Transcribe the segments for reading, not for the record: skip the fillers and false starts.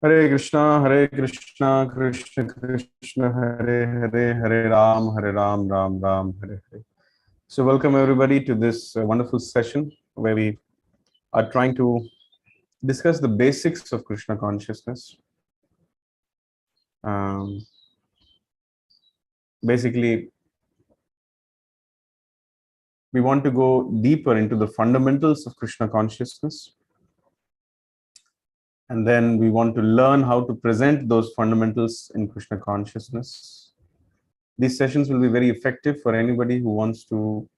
Hare Krishna, Krishna Krishna, Hare Hare, Hare Ram, Ram, Hare Hare. So, welcome everybody to this wonderful session where we are trying to discuss the basics of Krishna consciousness. Basically, we want to go deeper into the fundamentals of Krishna consciousness. And then we want to learn how to present those fundamentals in Krishna consciousness. These sessions will be very effective for anybody who wants to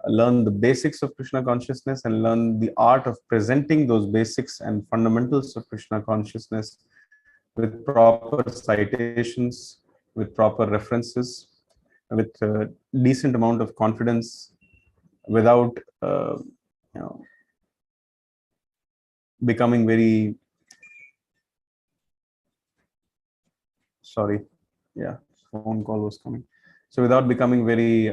learn the basics of Krishna consciousness and learn the art of presenting those basics and fundamentals of Krishna consciousness with proper citations, with proper references, with a decent amount of confidence, without becoming very phone call was coming. So without becoming very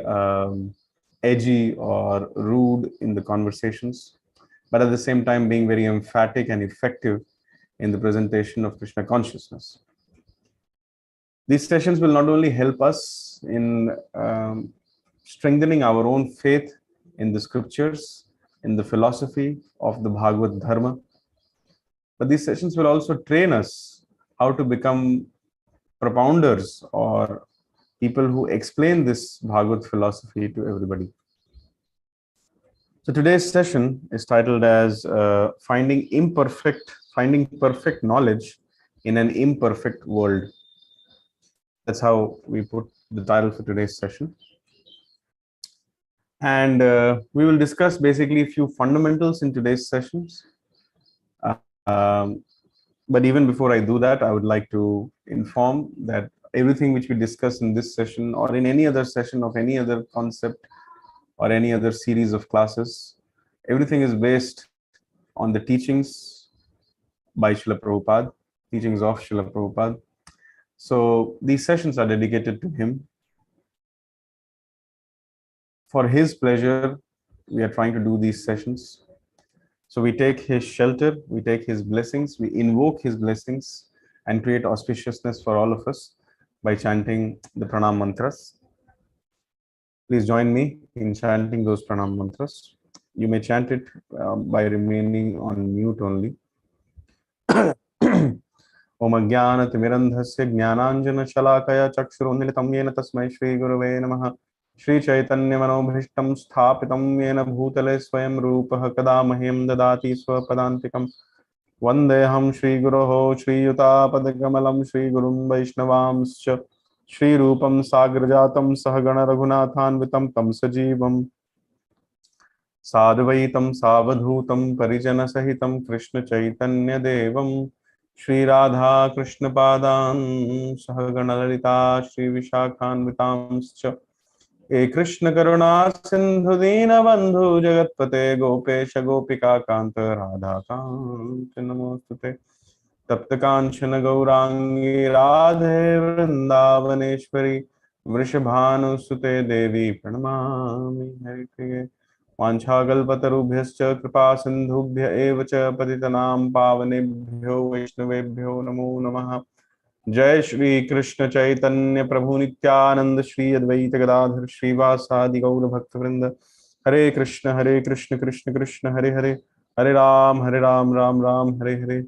edgy or rude in the conversations, but at the same time being very emphatic and effective in the presentation of Krishna consciousness. These sessions will not only help us in strengthening our own faith in the scriptures, in the philosophy of the Bhagavad Dharma, but these sessions will also train us how to become propounders or people who explain this Bhagavad philosophy to everybody. So today's session is titled as finding perfect knowledge in an imperfect world. That's how we put the title for today's session. And we will discuss basically a few fundamentals in today's sessions. But even before I do that, I would like to inform that everything which we discuss in this session or in any other session of any other concept or any other series of classes, everything is based on the teachings by Srila Prabhupada, teachings of Srila Prabhupada. So these sessions are dedicated to him. For his pleasure, we are trying to do these sessions. So we take his shelter, we take his blessings, we invoke his blessings and create auspiciousness for all of us by chanting the pranam mantras. Please join me in chanting those pranam mantras. You may chant it by remaining on mute only. Om Ajnanatimirandhasya Jnananjana Shalakaya Chakshurunmilitam Yena Tasmai Shri Gurave Namaha Shri Chaitanya Manobhishtam Sthapitam Yena Bhutale Swayam Rupah Kada Mahyam Dadati Swapadantikam Vandeham Shri Guroho Shri Yutapadakkamalam Shri Gurum Vaishnavamscha Shri Rupam Sagrajatam Sahagana Raghunathanvitam Tam Sajivam Sadvaitam Savadhutam Parijana Sahitam Krishna Chaitanya Devam Shri Radha Krishna Padan Sahagana Lalita Shri Vishakhanvitamscha E Krishna Karuna Sindhu Dina Bandhu Jagatpate Gopesha Gopika Kanta Radha Kanta Namostute Tapta Kanchana Gaurangi Radhe Vrindavaneshwari Vrishabhanu Sute Devi Pranamami Haripriye Vanchagalpatarubhyascha Kripa Sindhubhya Evacha Patitanam Pavanebhyo Vaishnavebhyo Namo Namaha Jai Shri Krishna Chaitanya Prabhu Nityananda Shri Advaita Gadadhar Srivasadi Gaura Bhakta Vrinda Hare Krishna Krishna Krishna Hare Hare Hare Ram Ram Ram Hare Hare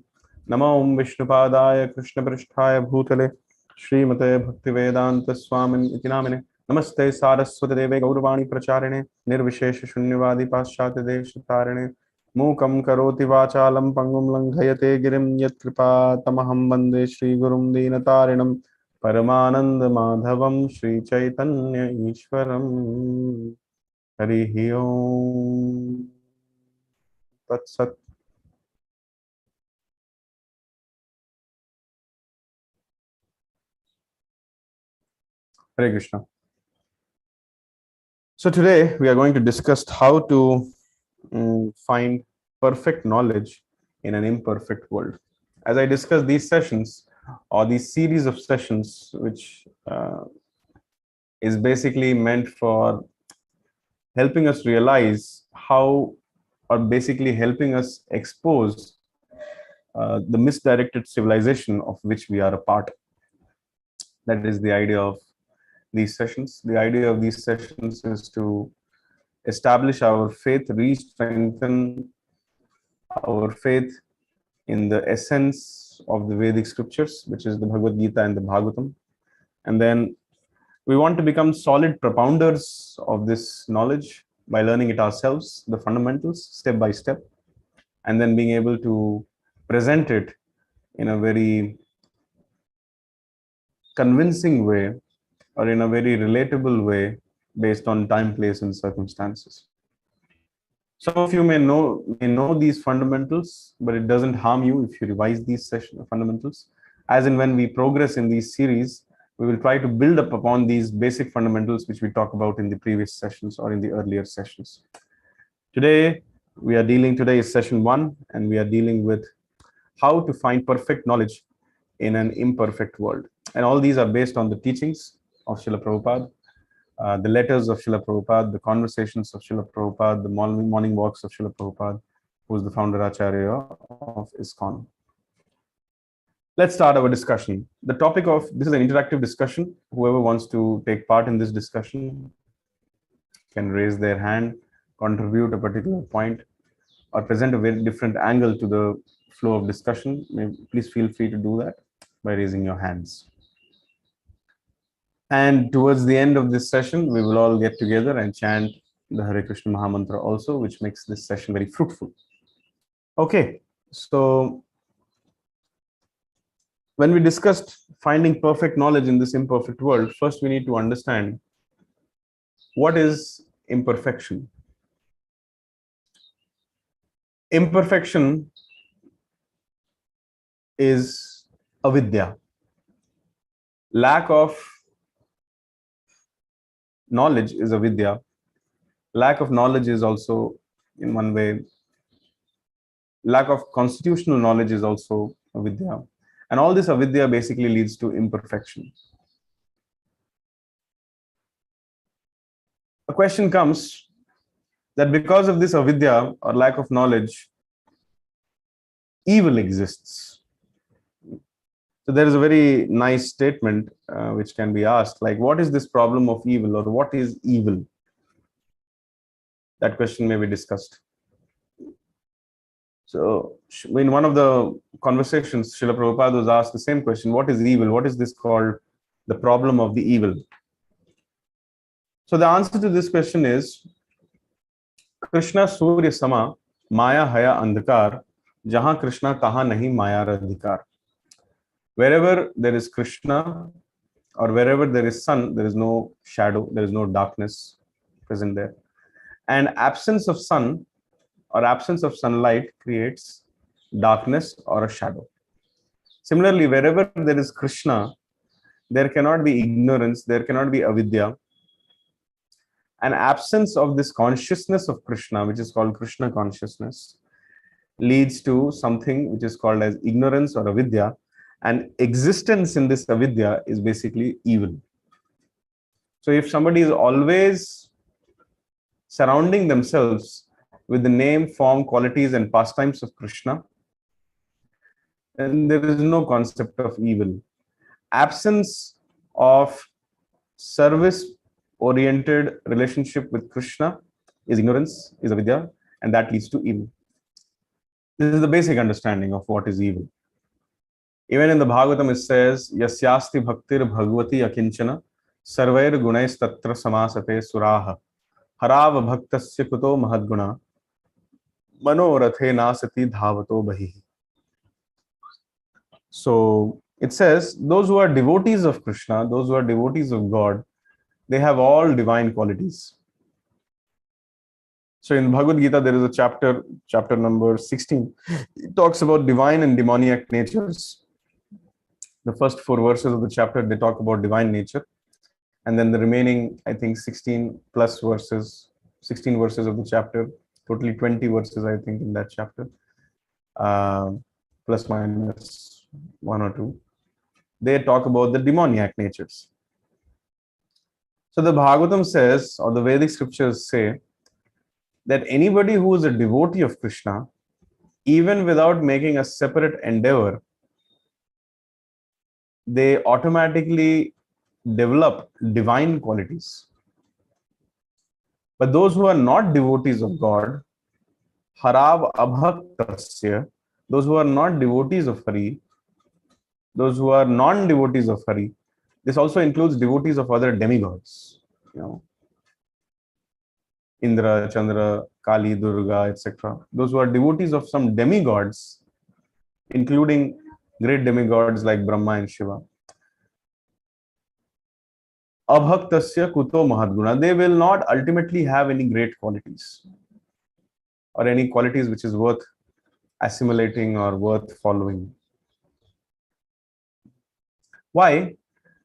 Namo Om Vishnupadaya Krishna Prishthaya Bhutale Srimate Bhaktivedanta Swamin Iti Namine Namaste Saraswati Deve Gauravani Pracharine Nirvishesha Shunyavadi Paschati Deshatarine Mukam Karoti Vachalam Pangum Langhayate Girim Yat Kripa Tamaham Bande Shri Gurum Dinatarinam Paramananda Madhavam Shri Chaitanya Ishwaram Harihi Om Tat Sat. Hare Krishna. So today we are going to discuss how to find perfect knowledge in an imperfect world. As I discuss these sessions or these series of sessions, which is basically meant for helping us realize how, or basically helping us expose the misdirected civilization of which we are a part. That is the idea of these sessions. The idea of these sessions is to establish our faith, re-strengthen our faith in the essence of the Vedic scriptures, which is the Bhagavad Gita and the Bhagavatam. And then we want to become solid propounders of this knowledge by learning it ourselves, the fundamentals, step by step, and then being able to present it in a very convincing way or in a very relatable way based on time, place, and circumstances. Some of you may know these fundamentals, but it doesn't harm you if you revise these fundamentals. As in when we progress in these series, we will try to build up upon these basic fundamentals which we talked about in the previous sessions or in the earlier sessions. Today is session 1, and we are dealing with how to find perfect knowledge in an imperfect world. And all these are based on the teachings of Srila Prabhupada, the letters of Srila Prabhupada, the conversations of Srila Prabhupada, the morning walks of Srila Prabhupada, who is the founder Acharya of ISKCON. Let's start our discussion. The topic of this is an interactive discussion. Whoever wants to take part in this discussion can raise their hand, contribute a particular point, or present a very different angle to the flow of discussion. Please feel free to do that by raising your hands. And towards the end of this session, we will all get together and chant the Hare Krishna Maha Mantra also, which makes this session very fruitful. Okay, so when we discussed finding perfect knowledge in this imperfect world, first we need to understand what is imperfection. Imperfection is avidya. Lack of knowledge is avidya. Lack of knowledge is also, in one way, lack of constitutional knowledge is also avidya. And all this avidya basically leads to imperfection. A question comes that because of this avidya or lack of knowledge, evil exists. So there is a very nice statement which can be asked, like, what is this problem of evil, or what is evil? That question may be discussed. So in one of the conversations, Srila Prabhupada was asked the same question: what is evil? What is this called the problem of the evil? So the answer to this question is Krishna Surya Sama Maya Haya Andhakar Jahan Krishna Taha Nahi Maya Radhikar. Wherever there is Krishna or wherever there is sun, there is no shadow, there is no darkness present there. And absence of sun or absence of sunlight creates darkness or a shadow. Similarly, wherever there is Krishna, there cannot be ignorance, there cannot be avidya. An absence of this consciousness of Krishna, which is called Krishna consciousness, leads to something which is called as ignorance or avidya. And existence in this avidya is basically evil. So if somebody is always surrounding themselves with the name, form, qualities, and pastimes of Krishna, then there is no concept of evil. Absence of service-oriented relationship with Krishna is ignorance, is avidya, and that leads to evil. This is the basic understanding of what is evil. Even in the Bhagavatam, it says, Yasyasti bhaktir bhagavati akinchana sarvair gunais tatra samasate suraha harava bhaktasya kuto mahadguna manorathe nasati dhavato bahihi. So it says, those who are devotees of Krishna, those who are devotees of God, they have all divine qualities. So in Bhagavad Gita, there is a chapter number 16. It talks about divine and demoniac natures. The first 4 verses of the chapter, they talk about divine nature. And then the remaining, I think, 16 verses of the chapter, totally 20 verses, I think, in that chapter, plus minus 1 or 2. They talk about the demoniac natures. So the Bhagavatam says, or the Vedic scriptures say, that anybody who is a devotee of Krishna, even without making a separate endeavor, they automatically develop divine qualities. But those who are not devotees of God, harav abhaktasya, those who are not devotees of Hari, those who are non-devotees of Hari, this also includes devotees of other demigods, you know, Indra, Chandra, Kali, Durga, etc. Those who are devotees of some demigods, including great demigods like Brahma and Shiva. Abhaktasya kuto mahadguna. They will not ultimately have any great qualities or any qualities which is worth assimilating or worth following. Why?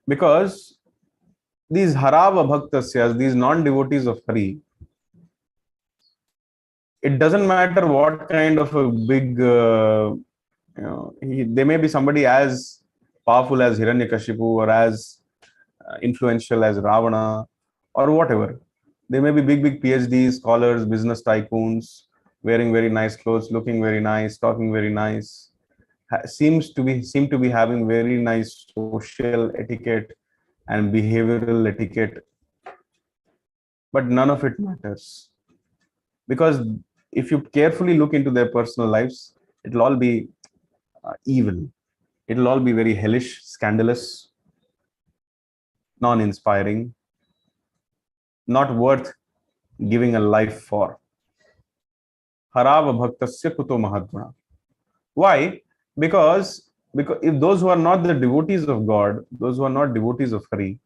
Because these harav abhaktasyas, these non-devotees of Hari, it doesn't matter what kind of a big, they may be somebody as powerful as Hiranyakashipu or as influential as Ravana or whatever. They may be big PhDs, scholars, business tycoons, wearing very nice clothes, looking very nice, talking very nice, seem to be having very nice social etiquette and behavioral etiquette, but none of it matters, because if you carefully look into their personal lives, it'll all be evil. It'll all be very hellish, scandalous, non-inspiring, not worth giving a life for. Harav bhaktasya kuto mahadguna. Why? Because if those who are not the devotees of God, those who are not devotees of Hari,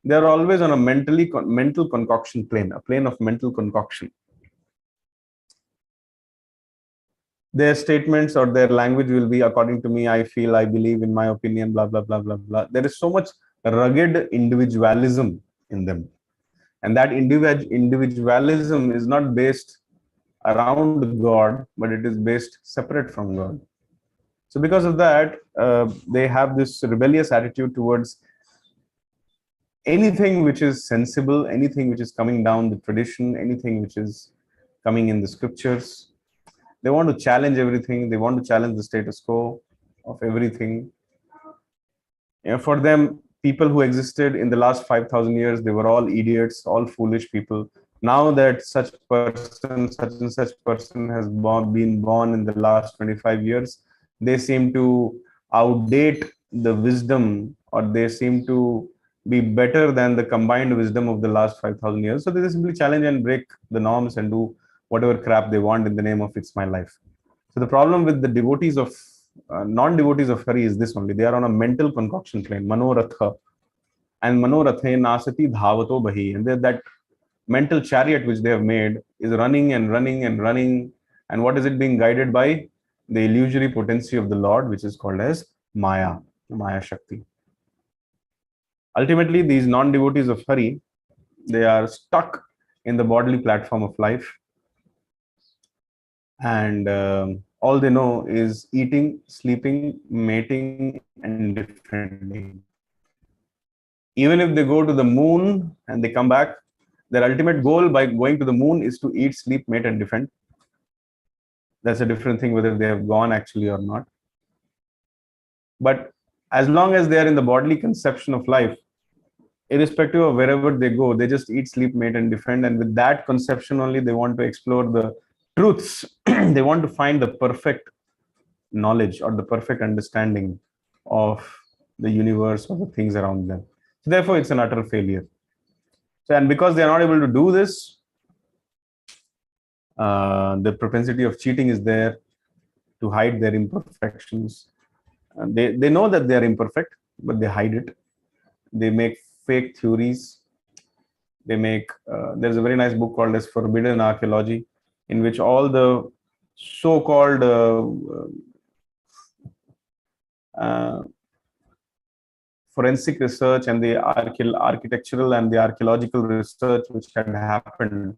they are always on a mental concoction plane, a plane of mental concoction. Their statements or their language will be according to me, I feel, I believe, in my opinion, blah, blah, blah, blah, blah. There is so much rugged individualism in them. And that individualism is not based around God, but it is based separate from God. So because of that, they have this rebellious attitude towards anything which is sensible, anything which is coming down the tradition, anything which is coming in the scriptures. They want to challenge everything. They want to challenge the status quo of everything. For them, people who existed in the last 5,000 years, they were all idiots, all foolish people. Now that such and such person has been born in the last 25 years, they seem to outdate the wisdom, or they seem to be better than the combined wisdom of the last 5,000 years. So they simply challenge and break the norms and do whatever crap they want in the name of it's my life. So the problem with the devotees of non-devotees of Hari is this only: they are on a mental concoction plane, manoratha, and manorathe nasati dhavato bahi, and that mental chariot which they have made is running and running and running, and what is it being guided by? The illusory potency of the Lord, which is called as Maya, Maya Shakti. Ultimately, these non-devotees of Hari, they are stuck in the bodily platform of life, and all they know is eating, sleeping, mating, and defending. Even if they go to the moon and they come back, their ultimate goal by going to the moon is to eat, sleep, mate, and defend. That's a different thing whether they have gone actually or not. But as long as they are in the bodily conception of life, irrespective of wherever they go, they just eat, sleep, mate, and defend. And with that conception only, they want to explore the truths. They want to find the perfect knowledge or the perfect understanding of the universe or the things around them. So therefore, it's an utter failure. So, and because they are not able to do this, the propensity of cheating is there to hide their imperfections. They know that they are imperfect, but they hide it. They make fake theories. They make, there's a very nice book called as Forbidden Archaeology, in which all the so-called forensic research and the architectural and the archaeological research which had happened,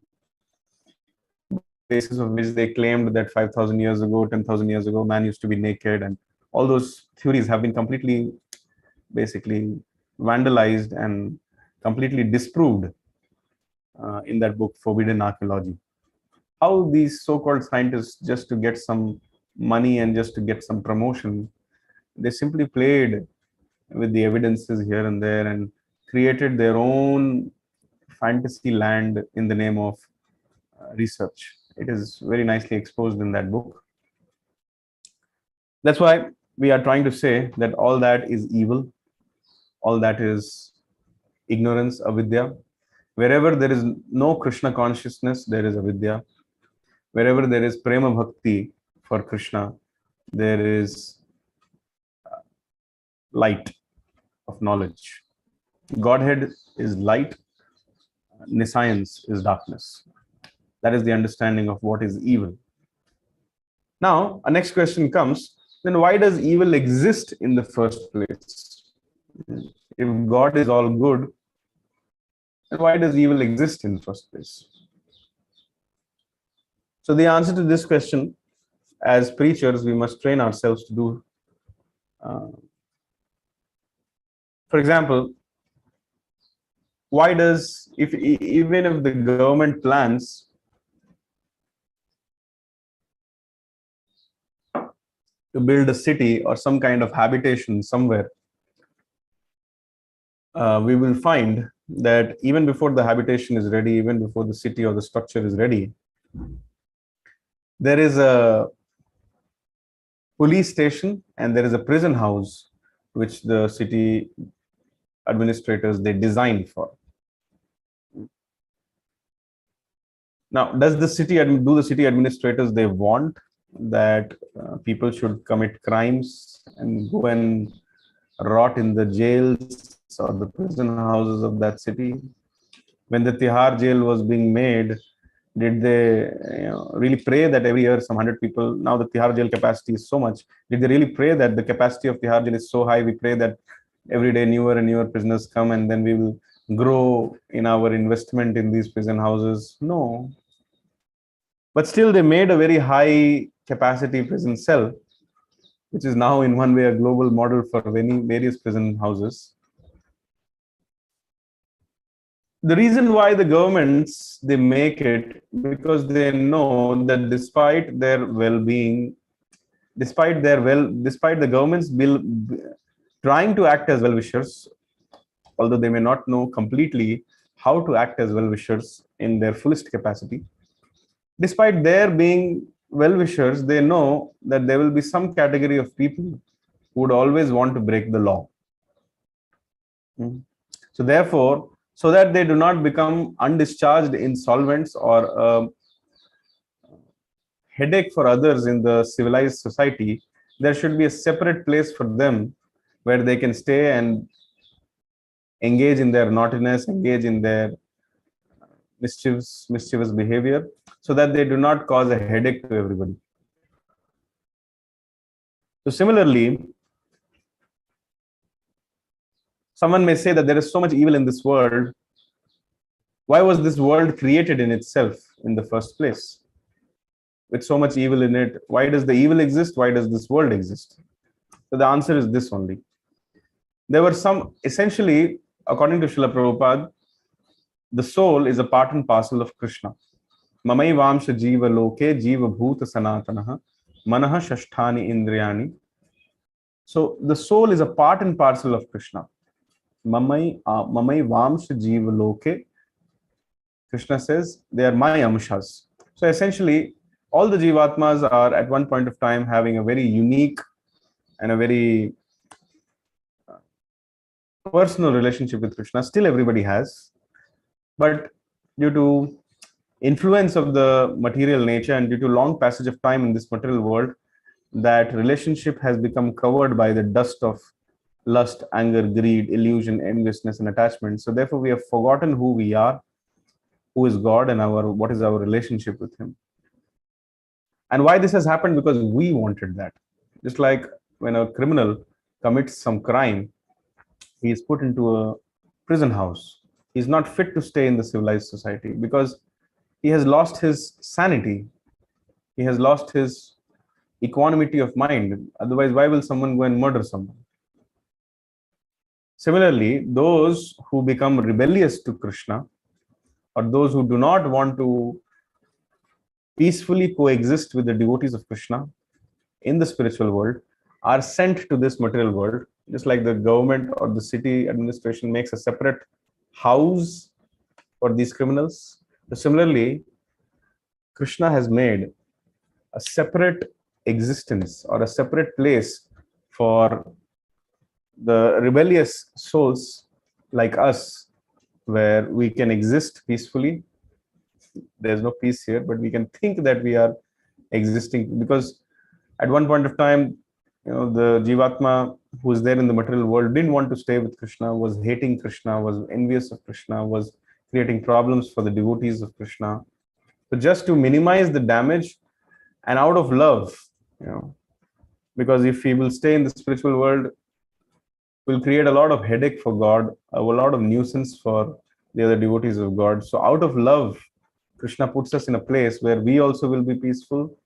basis of which they claimed that 5,000 years ago, 10,000 years ago, man used to be naked, and all those theories have been completely, basically vandalized and completely disproved in that book, Forbidden Archaeology. how these so-called scientists, just to get some money and just to get some promotion, they simply played with the evidences here and there and created their own fantasy land in the name of research. It is very nicely exposed in that book. That's why we are trying to say that all that is evil, all that is ignorance, avidya. Wherever there is no Krishna consciousness, there is avidya. Wherever there is prema bhakti for Krishna, there is light of knowledge. Godhead is light, nescience is darkness. That is the understanding of what is evil. Now, a next question comes, then why does evil exist in the first place? If God is all good, then why does evil exist in the first place? So the answer to this question, as preachers, we must train ourselves to do. For example, why does, even if the government plans to build a city or some kind of habitation somewhere, we will find that even before the habitation is ready, even before the city or the structure is ready, there is a police station and there is a prison house which the city administrators they designed for. Now, do the city administrators they want that people should commit crimes and go and rot in the jails or the prison houses of that city? When the Tihar jail was being made, did they really pray that every year some 100 people, now the Tihar jail capacity is so much, did they really pray that the capacity of Tihar jail is so high, we pray that every day newer and newer prisoners come and then we will grow in our investment in these prison houses? No. But still they made a very high capacity prison cell, which is now in one way a global model for various prison houses. The reason why the governments, they make it because they know that despite their well-being, despite the government's trying to act as well-wishers, although they may not know completely how to act as well-wishers in their fullest capacity, despite their being well-wishers, they know that there will be some category of people who would always want to break the law. So therefore, so that they do not become undischarged insolvents or a headache for others in the civilized society, there should be a separate place for them where they can stay and engage in their naughtiness, engage in their mischievous behavior, so that they do not cause a headache to everybody. So similarly, someone may say that there is so much evil in this world. Why was this world created in itself in the first place? With so much evil in it, why does the evil exist? Why does this world exist? So the answer is this only. There were some, essentially, according to Srila Prabhupada, the soul is a part and parcel of Krishna. Mamai vamsha jiva loke jiva bhuta sanatanaha manaha shashthani indriyani. So the soul is a part and parcel of Krishna. Mamai vamsha jiva loke. Krishna says they are my amshas. So essentially, all the jivatmas are at one point of time having a very unique and a very personal relationship with Krishna. Still everybody has, but due to influence of the material nature and due to long passage of time in this material world, that relationship has become covered by the dust of lust, anger, greed, illusion, enviousness, and attachment. So therefore, we have forgotten who we are, who is God, and what is our relationship with Him. And why this has happened? Because we wanted that. Just like when a criminal commits some crime, he is put into a prison house. He is not fit to stay in the civilized society because he has lost his sanity. He has lost his equanimity of mind. Otherwise, why will someone go and murder someone? Similarly, those who become rebellious to Krishna, or those who do not want to peacefully coexist with the devotees of Krishna in the spiritual world are sent to this material world, just like the government or the city administration makes a separate house for these criminals. So similarly, Krishna has made a separate existence or a separate place for the rebellious souls like us, where we can exist peacefully. There's no peace here, but we can think that we are existing, because at one point of time, the Jivatma who is there in the material world didn't want to stay with Krishna, was hating Krishna, was envious of Krishna, was creating problems for the devotees of Krishna. So just to minimize the damage and out of love, because if he will stay in the spiritual world, will create a lot of headache for God, a lot of nuisance for the other devotees of God. So out of love, Krishna puts us in a place where we also will be peaceful.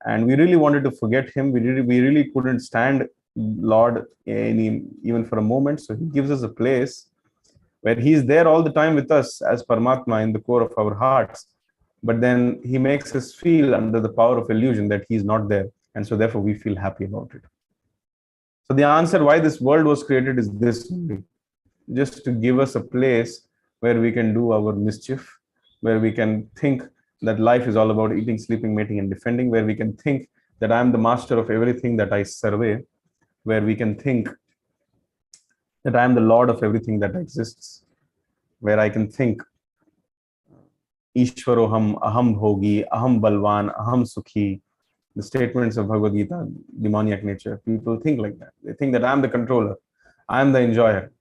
And we really wanted to forget him. We really couldn't stand Lord even for a moment. So he gives us a place where he's there all the time with us as Paramatma in the core of our hearts. But then he makes us feel under the power of illusion that he's not there. And so therefore we feel happy about it. So the answer why this world was created is this only. Just to give us a place where we can do our mischief, where we can think that life is all about eating, sleeping, mating, and defending, where we can think that I am the master of everything that I survey, where we can think that I am the Lord of everything that exists, where I can think Ishwaroham, Aham Bhogi, Aham Balwan, Aham Sukhi, the statements of Bhagavad Gita, demoniac nature. People think like that. They think that I am the controller, I am the enjoyer,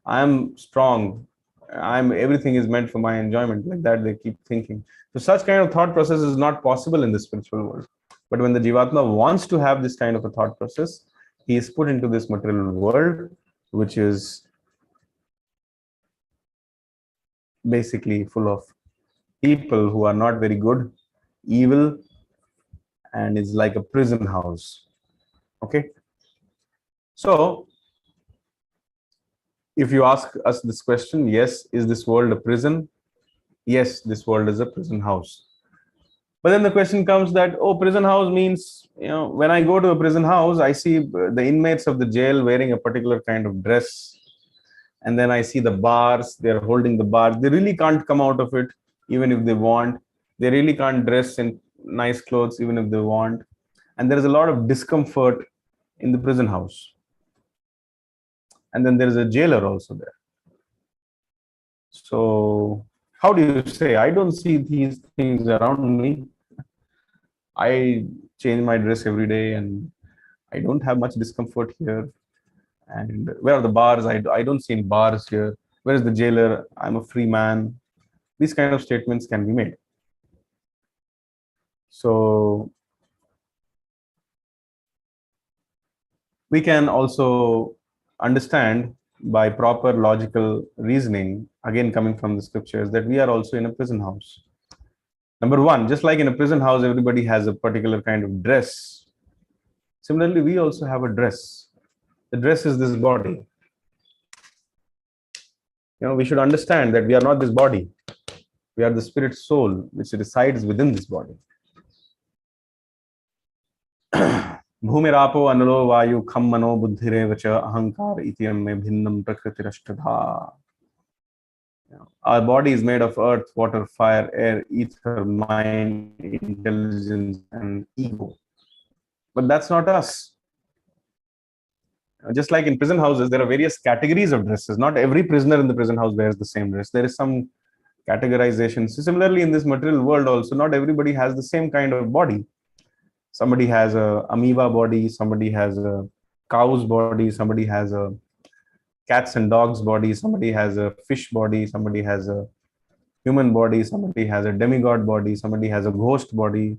I am strong, everything is meant for my enjoyment. Like that, they keep thinking. So such kind of thought process is not possible in the spiritual world. But when the Jivatma wants to have this kind of a thought process, he is put into this material world, which is basically full of people who are not very good, evil, and is like a prison house. Okay. So if you ask us this question, yes, is this world a prison? Yes, this world is a prison house. But then the question comes that, oh, prison house means, when I go to a prison house, I see the inmates of the jail wearing a particular kind of dress. And then I see the bars, they're holding the bars. They really can't come out of it, even if they want. They really can't dress in nice clothes, even if they want. And there is a lot of discomfort in the prison house. And then there is a jailer also there. So how do you say, I don't see these things around me. I change my dress every day and I don't have much discomfort here. And where are the bars? I don't see any bars here. Where is the jailer? I'm a free man. These kind of statements can be made. So we can also understand by proper logical reasoning, again coming from the scriptures, that we are also in a prison house. Number one, just like in a prison house, everybody has a particular kind of dress. Similarly, we also have a dress. The dress is this body. We should understand that we are not this body. We are the spirit soul which resides within this body. Bhumirapo analo vayu kham mano buddhirevacha ahankar ityam me bhinnam prakritirashtadha. Our body is made of earth, water, fire, air, ether, mind, intelligence, and ego. But that's not us. Just like in prison houses, there are various categories of dresses. Not every prisoner in the prison house wears the same dress. There is some categorization. So similarly, in this material world also, not everybody has the same kind of body. Somebody has a amoeba body, somebody has a cow's body, somebody has a cats and dogs body, somebody has a fish body, somebody has a human body, somebody has a demigod body, somebody has a ghost body.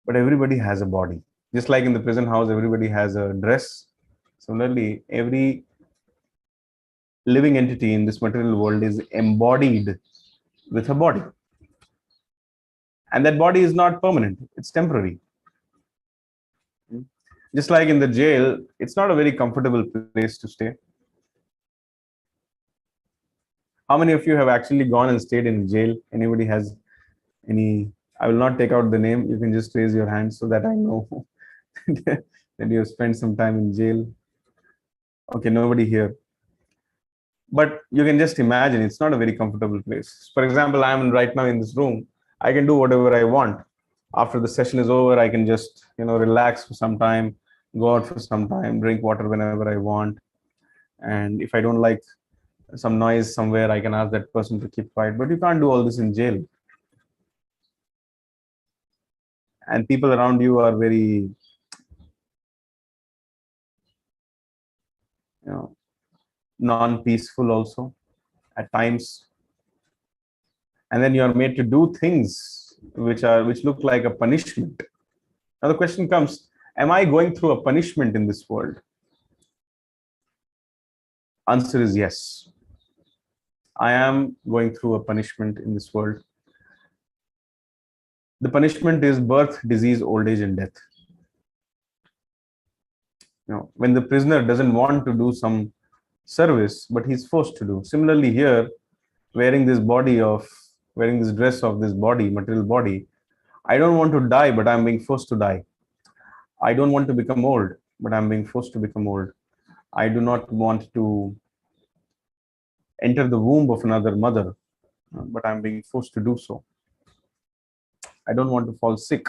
But everybody has a body. Just like in the prison house, everybody has a dress. Similarly, every living entity in this material world is embodied with a body. And that body is not permanent, it's temporary. Just like in the jail, it's not a very comfortable place to stay. How many of you have actually gone and stayed in jail? Anybody has any I will not take out the name. You can just raise your hand so that I know that you have spent some time in jail. Okay, nobody here. But you can just imagine it's not a very comfortable place. For example, I am right now in this room. I can do whatever I want. After the session is over, I can just, relax for some time, go out for some time, drink water whenever I want. And if I don't like some noise somewhere, I can ask that person to keep quiet. But you can't do all this in jail. And people around you are very, non-peaceful also at times. And then you are made to do things which look like a punishment. Now the question comes, am I going through a punishment in this world? Answer is yes. I am going through a punishment in this world. The punishment is birth, disease, old age, and death. When the prisoner doesn't want to do some service, but he's forced to do. Similarly here, wearing this dress of this body, material body, I don't want to die, but I'm being forced to die. I don't want to become old, but I'm being forced to become old. I do not want to enter the womb of another mother, but I'm being forced to do so. I don't want to fall sick,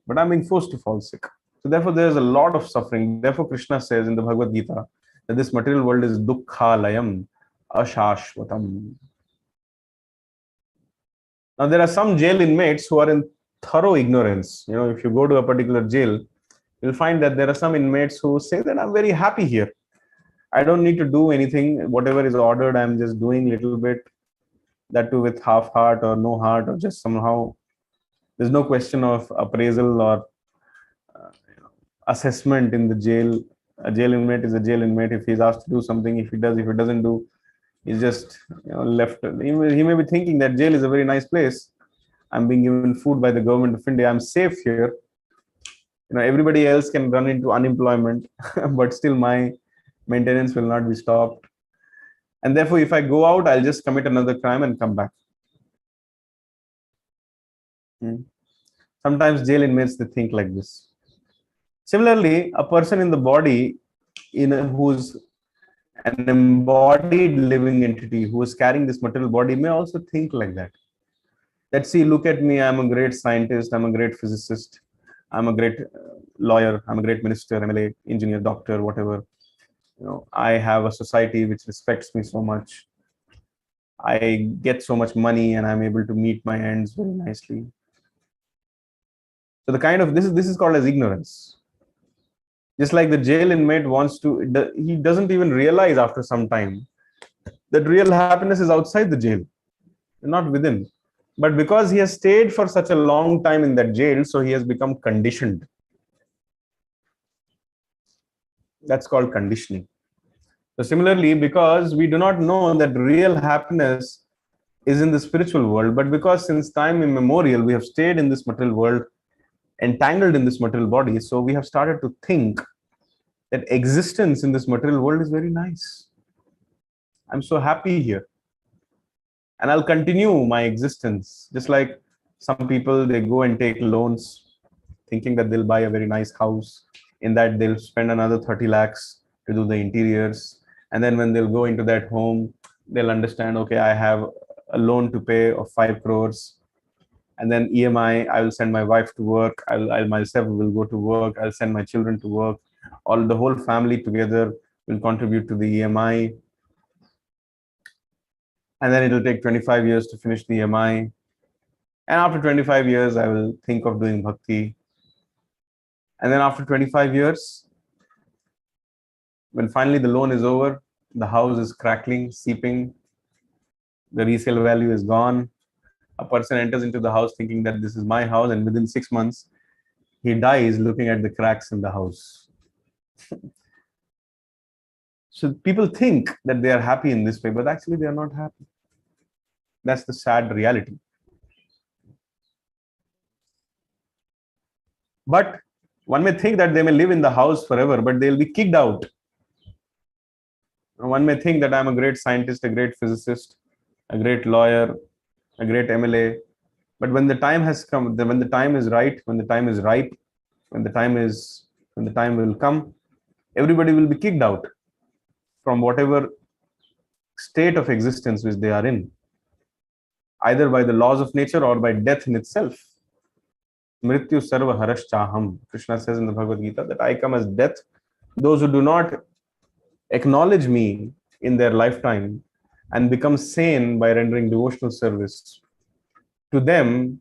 but I'm being forced to fall sick. So therefore, there's a lot of suffering. Therefore, Krishna says in the Bhagavad Gita that this material world is dukkhalayam ashashvatam. Now, there are some jail inmates who are in thorough ignorance. If you go to a particular jail, you'll find that there are some inmates who say that I'm very happy here. I don't need to do anything. Whatever is ordered, I'm just doing a little bit. That too with half heart or no heart, or just somehow. There's no question of appraisal or assessment in the jail. A jail inmate is a jail inmate. If he's asked to do something, if he does, if he doesn't do, he's just left. He may be thinking that jail is a very nice place. I'm being given food by the government of India. I'm safe here. Everybody else can run into unemployment, but still my maintenance will not be stopped. And therefore, if I go out, I'll just commit another crime and come back. Sometimes jail inmates, they think like this. Similarly, a person in the body, who's an embodied living entity who is carrying this material body, may also think like that. That, see, look at me, I'm a great scientist, I'm a great physicist, I'm a great lawyer, I'm a great minister, MLA, engineer, doctor, whatever. I have a society which respects me so much. I get so much money and I'm able to meet my ends very nicely. So the kind of, this is called as ignorance. Just like the jail inmate he doesn't even realize after some time that real happiness is outside the jail, not within. But because he has stayed for such a long time in that jail, so he has become conditioned. That's called conditioning. So similarly, because we do not know that real happiness is in the spiritual world, but because since time immemorial, we have stayed in this material world, entangled in this material body, so we have started to think that existence in this material world is very nice. I'm so happy here. And I'll continue my existence. Just like some people, they go and take loans, thinking that they'll buy a very nice house. In that, they'll spend another 30 lakhs to do the interiors. And then when they'll go into that home, they'll understand, okay, I have a loan to pay of 5 crores. And then EMI, I will send my wife to work. I myself will go to work. I'll send my children to work. The whole family together will contribute to the EMI. And then it'll take 25 years to finish the EMI. And after 25 years, I will think of doing bhakti. And then after 25 years, when finally the loan is over, the house is crackling, seeping, the resale value is gone. A person enters into the house thinking that this is my house, and within 6 months, he dies looking at the cracks in the house. So people think that they are happy in this way, but actually they are not happy. That's the sad reality. But one may think that they may live in the house forever, but they'll be kicked out. One may think that I'm a great scientist, a great physicist, a great lawyer, a great MLA, But when the time has come, when the time is right, when the time is ripe, when the time is, when the time will come, everybody will be kicked out from whatever state of existence which they are in, either by the laws of nature or by death in itself. Mrityu sarva haraschaham. Krishna says in the Bhagavad Gita that I come as death. Those who do not acknowledge me in their lifetime and become sane by rendering devotional service to them,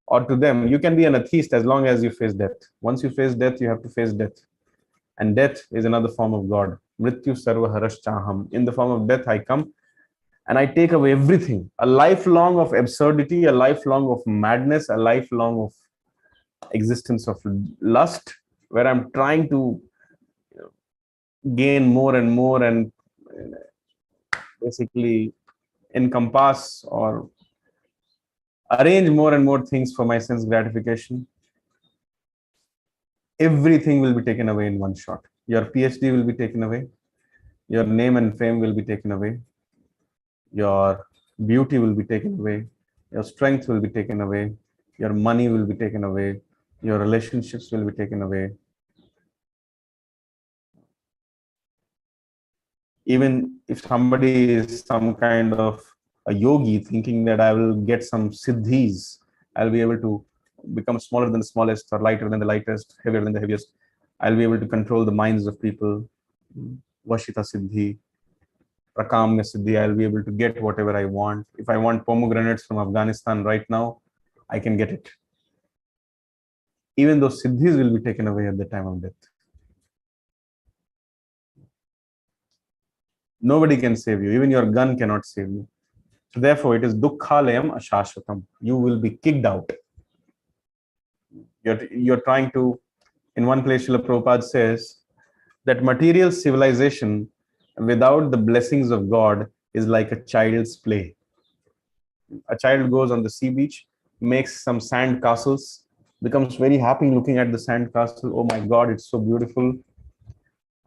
or to them, you can be an atheist as long as you face death. Once you face death, you have to face death. And death is another form of God. Mrityu sarva haraschaham. In the form of death, I come and I take away everything. A lifelong of absurdity, a lifelong of madness, a lifelong of existence of lust, where I'm trying to gain more and more and basically encompass or arrange more and more things for my sense gratification. Everything will be taken away in one shot. Your PhD will be taken away. Your name and fame will be taken away. Your beauty will be taken away. Your strength will be taken away. Your money will be taken away. Your relationships will be taken away. Even if somebody is some kind of a yogi thinking that I will get some siddhis, I'll be able to become smaller than the smallest or lighter than the lightest, heavier than the heaviest. I'll be able to control the minds of people. Vashita siddhi, prakamya siddhi, I'll be able to get whatever I want. If I want pomegranates from Afghanistan right now, I can get it. Even those siddhis will be taken away at the time of death. Nobody can save you. Even your gun cannot save you. So therefore, it is dukkhalayam ashashvatam. You will be kicked out. You're trying to, in one place, Srila Prabhupada says that material civilization without the blessings of God is like a child's play. A child goes on the sea beach, makes some sand castles, becomes very happy looking at the sand castle. Oh my God, it's so beautiful.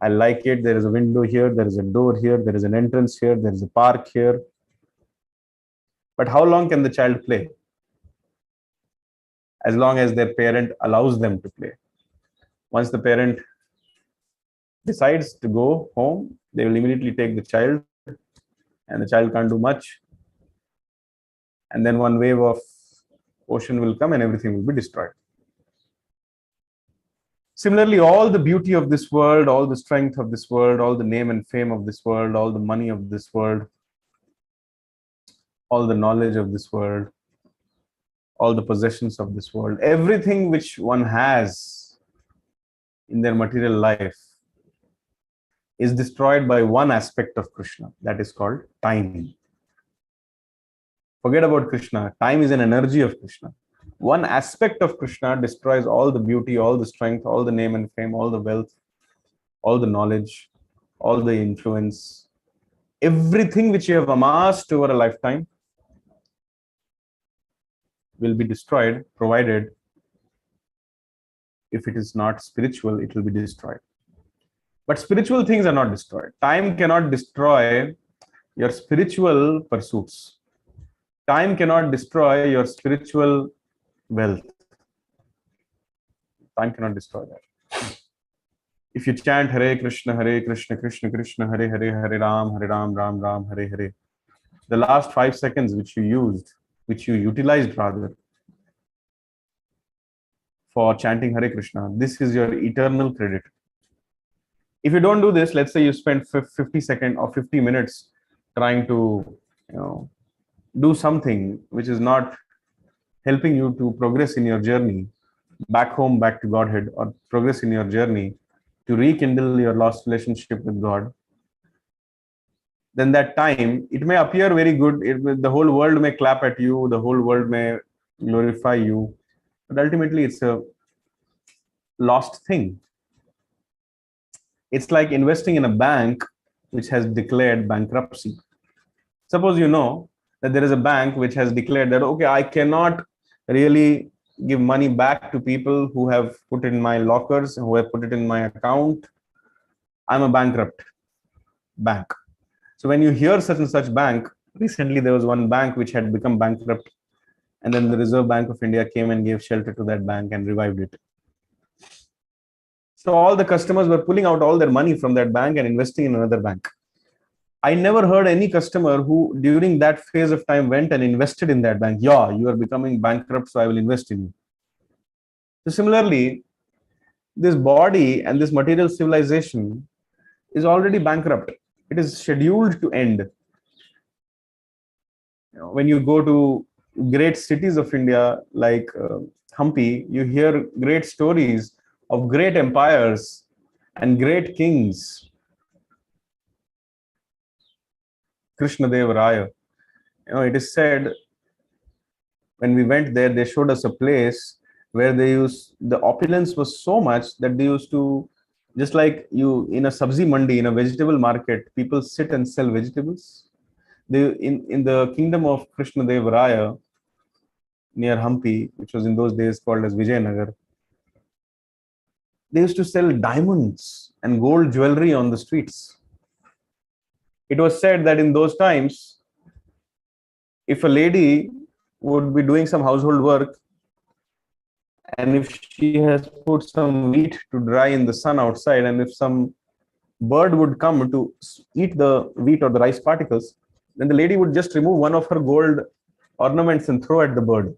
I like it. There is a window here, there is a door here, there is an entrance here, there is a park here. But how long can the child play? As long as their parent allows them to play. Once the parent decides to go home, they will immediately take the child, and the child can't do much. And then one wave of ocean will come and everything will be destroyed. Similarly, all the beauty of this world, all the strength of this world, all the name and fame of this world, all the money of this world, all the knowledge of this world, all the possessions of this world, everything which one has in their material life is destroyed by one aspect of Krishna, that is called time. Forget about Krishna. Time is an energy of Krishna. One aspect of Krishna destroys all the beauty, all the strength, all the name and fame, all the wealth, all the knowledge, all the influence, everything which you have amassed over a lifetime will be destroyed, provided if it is not spiritual, it will be destroyed. But spiritual things are not destroyed. Time cannot destroy your spiritual pursuits. Time cannot destroy your spiritual wealth. Time cannot destroy that. If you chant Hare Krishna, Krishna Krishna, Hare Hare, Hare Ram, Ram Ram, Hare Hare, the last 5 seconds which you used, which you utilized rather, for chanting Hare Krishna, this is your eternal credit. If you don't do this, let's say you spend 50 seconds or 50 minutes trying to, do something which is not helping you to progress in your journey back home, back to Godhead, or progress in your journey to rekindle your lost relationship with God, then that time, it may appear very good. The whole world may clap at you, the whole world may glorify you, but ultimately it's a lost thing. It's like investing in a bank which has declared bankruptcy. Suppose you know that there is a bank which has declared that, okay, I cannot really give money back to people who have put it in my lockers, who have put it in my account. I'm a bankrupt bank. So when you hear such and such bank, recently there was one bank which had become bankrupt, And then the Reserve Bank of India came and gave shelter to that bank and revived it. So all the customers were pulling out all their money from that bank and investing in another bank. I never heard any customer who during that phase of time went and invested in that bank. Yeah, you are becoming bankrupt, so I will invest in you. So similarly, this body and this material civilization is already bankrupt. It is scheduled to end. When you go to great cities of India like Hampi, you hear great stories of great empires and great kings. Krishna Raya. It is said when we went there, they showed us a place where the opulence was so much that they used to, just like you in a sabzi mandi, in a vegetable market, people sit and sell vegetables. In the kingdom of Krishna Raya, near Hampi, which was in those days called as Vijayanagar, they used to sell diamonds and gold jewelry on the streets. It was said that in those times, if a lady would be doing some household work, and if she has put some wheat to dry in the sun outside, and if some bird would come to eat the wheat or the rice particles, then the lady would just remove one of her gold ornaments and throw at the bird.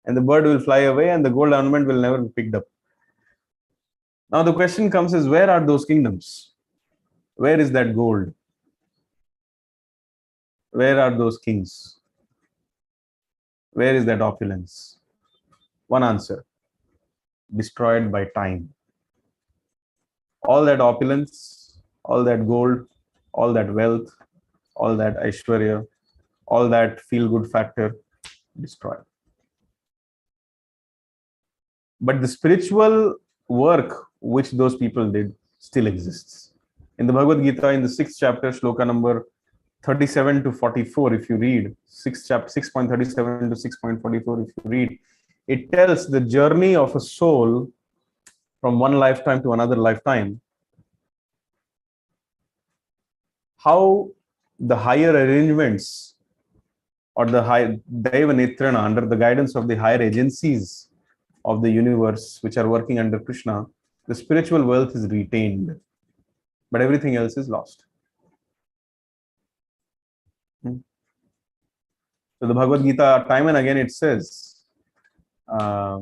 And the bird will fly away and the gold ornament will never be picked up. Now the question comes is, where are those kingdoms? Where is that gold? Where are those kings? Where is that opulence? One answer: destroyed by time. All that opulence, all that gold, all that wealth, all that Aishwarya, all that feel-good factor, destroyed. But the spiritual work which those people did still exists. In the Bhagavad Gita, in the 6th chapter, shloka number 37 to 44, if you read, 6.37 to 6.44, if you read, it tells the journey of a soul from one lifetime to another lifetime, how the higher arrangements or the high Daiva Netrana, under the guidance of the higher agencies of the universe which are working under Krishna, the spiritual wealth is retained, but everything else is lost. So the Bhagavad Gita, time and again, it says, Swalpam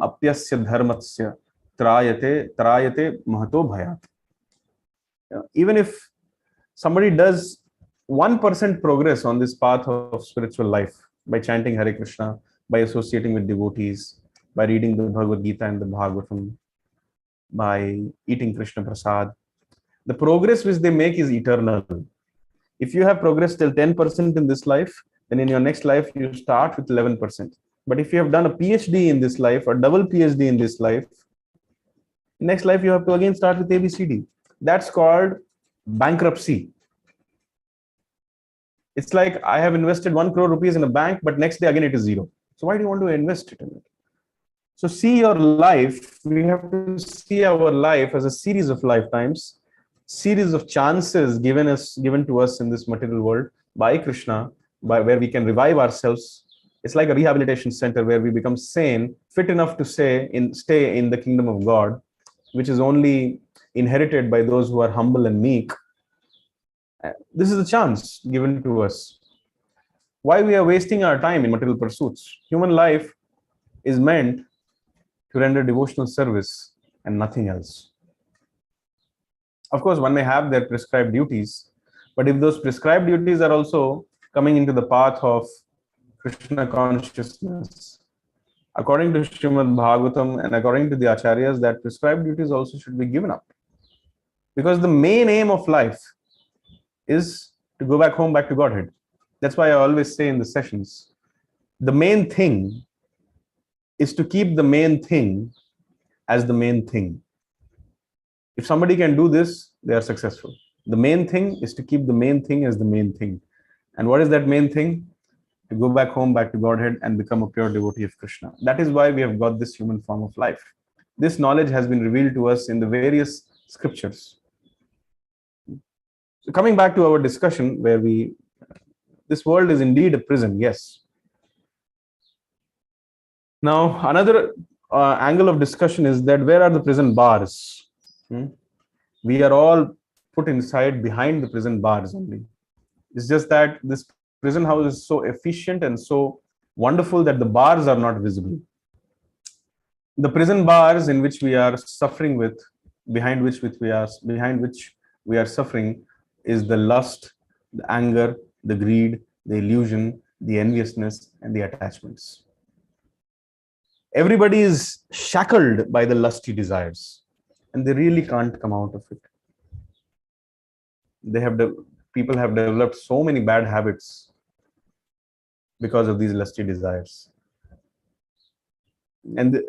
apyasya dharmasya trayate mahato bhayat. Even if somebody does 1% progress on this path of spiritual life by chanting Hare Krishna, by associating with devotees, by reading the Bhagavad Gita and the Bhagavatam, by eating Krishna Prasad, the progress which they make is eternal. If you have progressed till 10% in this life, then in your next life, you start with 11%. But if you have done a PhD in this life or double PhD in this life, next life you have to again start with ABCD. That's called bankruptcy. It's like I have invested 1 crore rupees in a bank, but next day again it is zero. So why do you want to invest it in it? So see your life, we have to see our life as a series of lifetimes, series of chances given to us in this material world by Krishna, by where we can revive ourselves. It's like a rehabilitation center where we become sane, fit enough to stay in the kingdom of God, which is only inherited by those who are humble and meek. This is a chance given to us. Why we are wasting our time in material pursuits? Human life is meant to render devotional service and nothing else. Of course, one may have their prescribed duties, but if those prescribed duties are also coming into the path of Krishna consciousness, according to Srimad Bhagavatam and according to the Acharyas, that prescribed duties also should be given up. Because the main aim of life is to go back home, back to Godhead. That's why I always say in the sessions, the main thing is to keep the main thing as the main thing. If somebody can do this, they are successful. The main thing is to keep the main thing as the main thing. And what is that main thing? To go back home, back to Godhead and become a pure devotee of Krishna. That is why we have got this human form of life. This knowledge has been revealed to us in the various scriptures. So coming back to our discussion where we This world is indeed a prison, yes. Now, another angle of discussion is that where are the prison bars? We are all put inside behind the prison bars only. It's just that this prison house is so efficient and so wonderful that the bars are not visible. The prison bars in which we are suffering with, behind which we are suffering, is the lust, the anger, the greed, the illusion, the enviousness, and the attachments. Everybody is shackled by the lusty desires, and they really can't come out of it. People have developed so many bad habits because of these lusty desires. And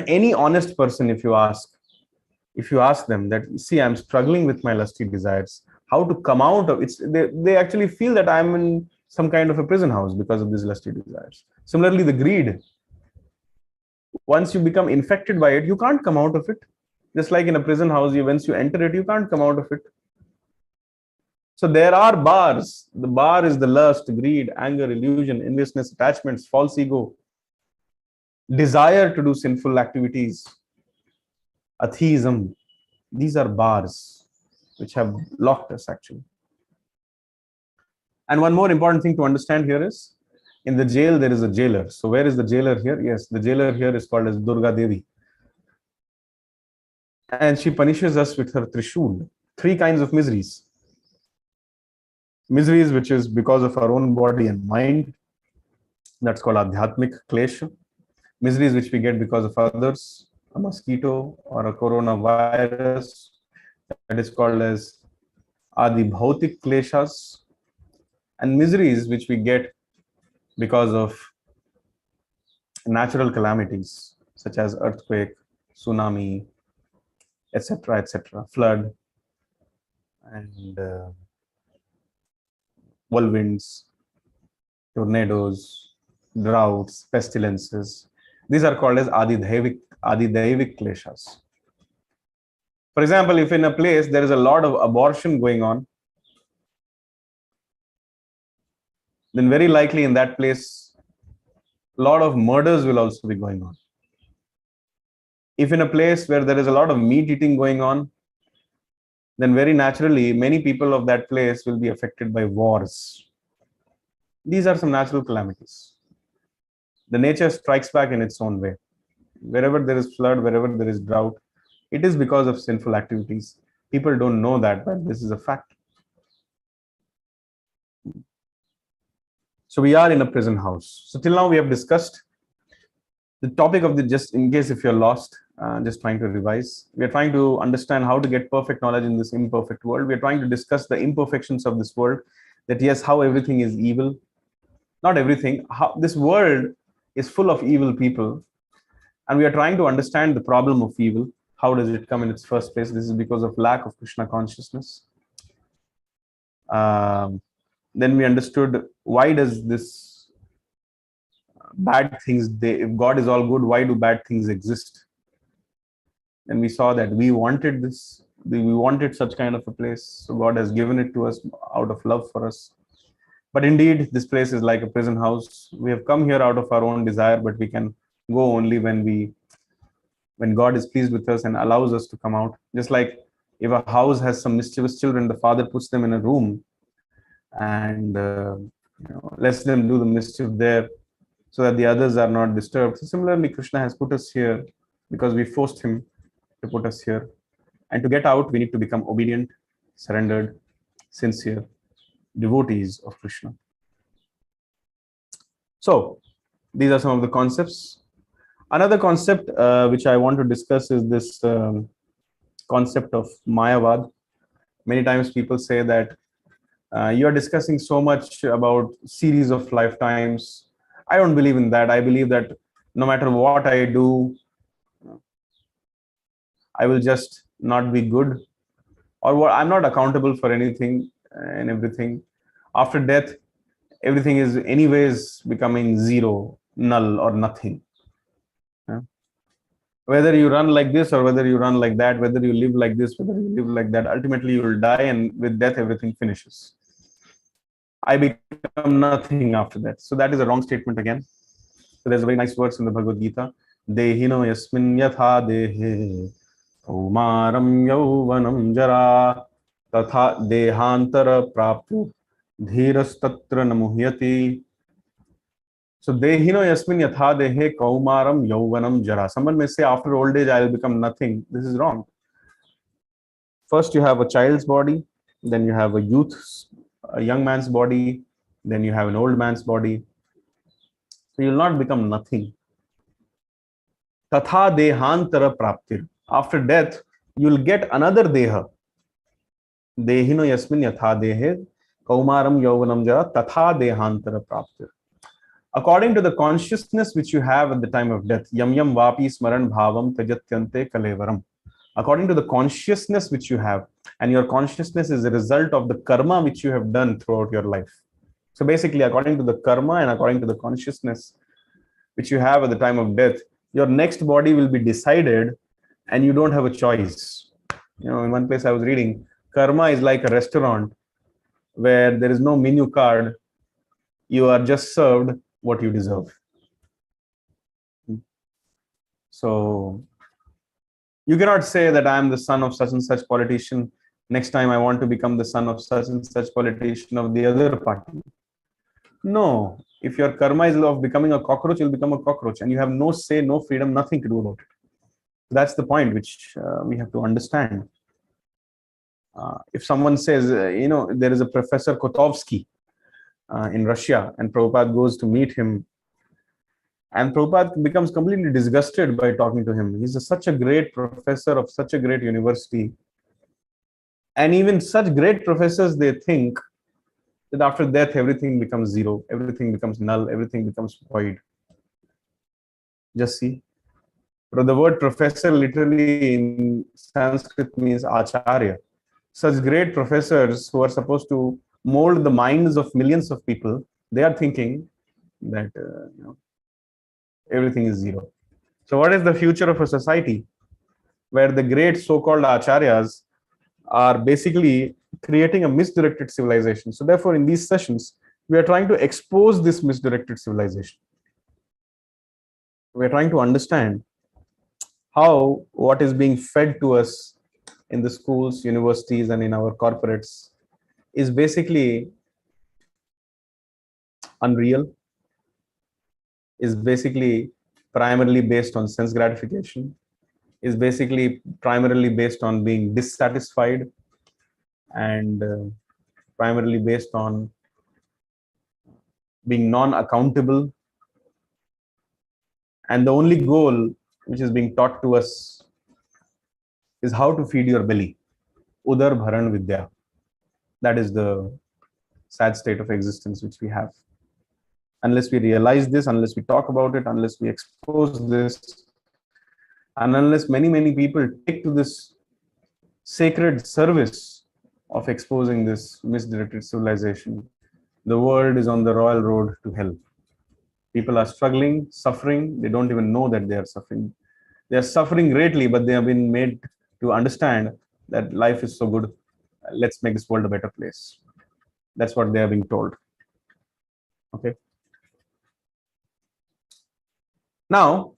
any honest person, if you ask them that, see, I'm struggling with my lusty desires, how to come out of it, they actually feel that I'm in some kind of a prison house because of these lusty desires. Similarly, the greed, once you become infected by it, you can't come out of it. Just like in a prison house, once you enter it, you can't come out of it. So there are bars. The bar is the lust, greed, anger, illusion, enviousness, attachments, false ego, desire to do sinful activities, atheism. These are bars which have locked us actually. And one more important thing to understand here is, in the jail there is a jailer. So where is the jailer here? Yes, the jailer here is called as Durga Devi. And she punishes us with her Trishul. 3 kinds of miseries. Miseries which is because of our own body and mind. That's called Adhyatmik Klesha. Miseries which we get because of others, a mosquito or a coronavirus, that is called as Adi Bhautik Kleshas. And miseries which we get because of natural calamities such as earthquake, tsunami, etc., flood, and whirlwinds, tornadoes, droughts, pestilences. These are called as Adi Daivik Kleshas. For example, if in a place there is a lot of abortion going on, then very likely in that place, a lot of murders will also be going on. If in a place where there is a lot of meat eating going on, then very naturally, many people of that place will be affected by wars. These are some natural calamities. The nature strikes back in its own way. Wherever there is flood, wherever there is drought, it is because of sinful activities. People don't know that, but this is a fact. So we are in a prison house. So till now we have discussed the topic of just in case if you're lost, just trying to revise. We are trying to understand how to get perfect knowledge in this imperfect world. We are trying to discuss the imperfections of this world, that yes, how everything is evil. Not everything. How this world is full of evil people. And we are trying to understand the problem of evil. How does it come in its first place? This is because of lack of Krishna consciousness. Then we understood why does this bad things, if God is all good, why do bad things exist? And we saw that we wanted this, we wanted such kind of a place. So God has given it to us out of love for us. But indeed, this place is like a prison house. We have come here out of our own desire, but we can go only when God is pleased with us and allows us to come out. Just like if a house has some mischievous children, the father puts them in a room and lets them do the mischief there so that the others are not disturbed. So similarly, Krishna has put us here because we forced him to put us here. And to get out, we need to become obedient, surrendered, sincere devotees of Krishna. So these are some of the concepts. Another concept which I want to discuss is this concept of Mayavad. Many times people say that you are discussing so much about series of lifetimes. I don't believe in that. I believe that no matter what I do, I will just not be good, or what, I'm not accountable for anything and everything. After death, everything is anyways becoming zero, null, or nothing. Whether you run like this or whether you run like that, whether you live like this, whether you live like that, ultimately you will die, and with death everything finishes. I become nothing after that. So that is a wrong statement again. So there's a very nice verse in the Bhagavad Gita. Dehino yasmin yatha dehe kaumaram yauvanam jara tatha dehantara praptu dhirastatra namuhyati. So dehino yasmin yatha dehe kaumaram yauvanam jara. Someone may say after old age I will become nothing. This is wrong. First you have a child's body, then you have a young man's body, then you have an old man's body. So you will not become nothing. Tatha dehantara praptir. After death, you will get another deha. Dehino yasmin yatha dehe kaumaram yauvanam jara tatha dehantara praptir. According to the consciousness which you have at the time of death, yam yam vapi smaran bhavam tajatyante kalevaram. According to the consciousness which you have, and your consciousness is a result of the karma which you have done throughout your life. So basically, according to the karma and according to the consciousness which you have at the time of death, your next body will be decided and you don't have a choice. You know, in one place I was reading, karma is like a restaurant where there is no menu card. You are just served what you deserve. So you cannot say that I am the son of such and such politician. Next time I want to become the son of such and such politician of the other party. No, if your karma is of becoming a cockroach, you'll become a cockroach and you have no say, no freedom, nothing to do about it. That's the point which we have to understand. If someone says, there is a Professor Kotovsky in Russia and Prabhupada goes to meet him and Prabhupada becomes completely disgusted by talking to him. He's such a great professor of such a great university. And even such great professors, they think that after death, everything becomes zero, everything becomes null, everything becomes void. Just see. But the word professor literally in Sanskrit means acharya. Such great professors who are supposed to mold the minds of millions of people, they are thinking that everything is zero. So what is the future of a society where the great so-called acharyas are basically creating a misdirected civilization? So therefore, in these sessions, we are trying to expose this misdirected civilization. We are trying to understand how what is being fed to us in the schools, universities, and in our corporates is basically unreal, is basically primarily based on sense gratification, is basically primarily based on being dissatisfied, and primarily based on being non-accountable. And the only goal which is being taught to us is how to feed your belly. Udar bharan vidya. That is the sad state of existence which we have. Unless we realize this, unless we talk about it, unless we expose this, and unless many people take to this sacred service of exposing this misdirected civilization, the world is on the royal road to hell. People are struggling, suffering. They don't even know that they are suffering. They are suffering greatly, but they have been made to understand that life is so good. Let's make this world a better place. That's what they are being told. Okay. Now,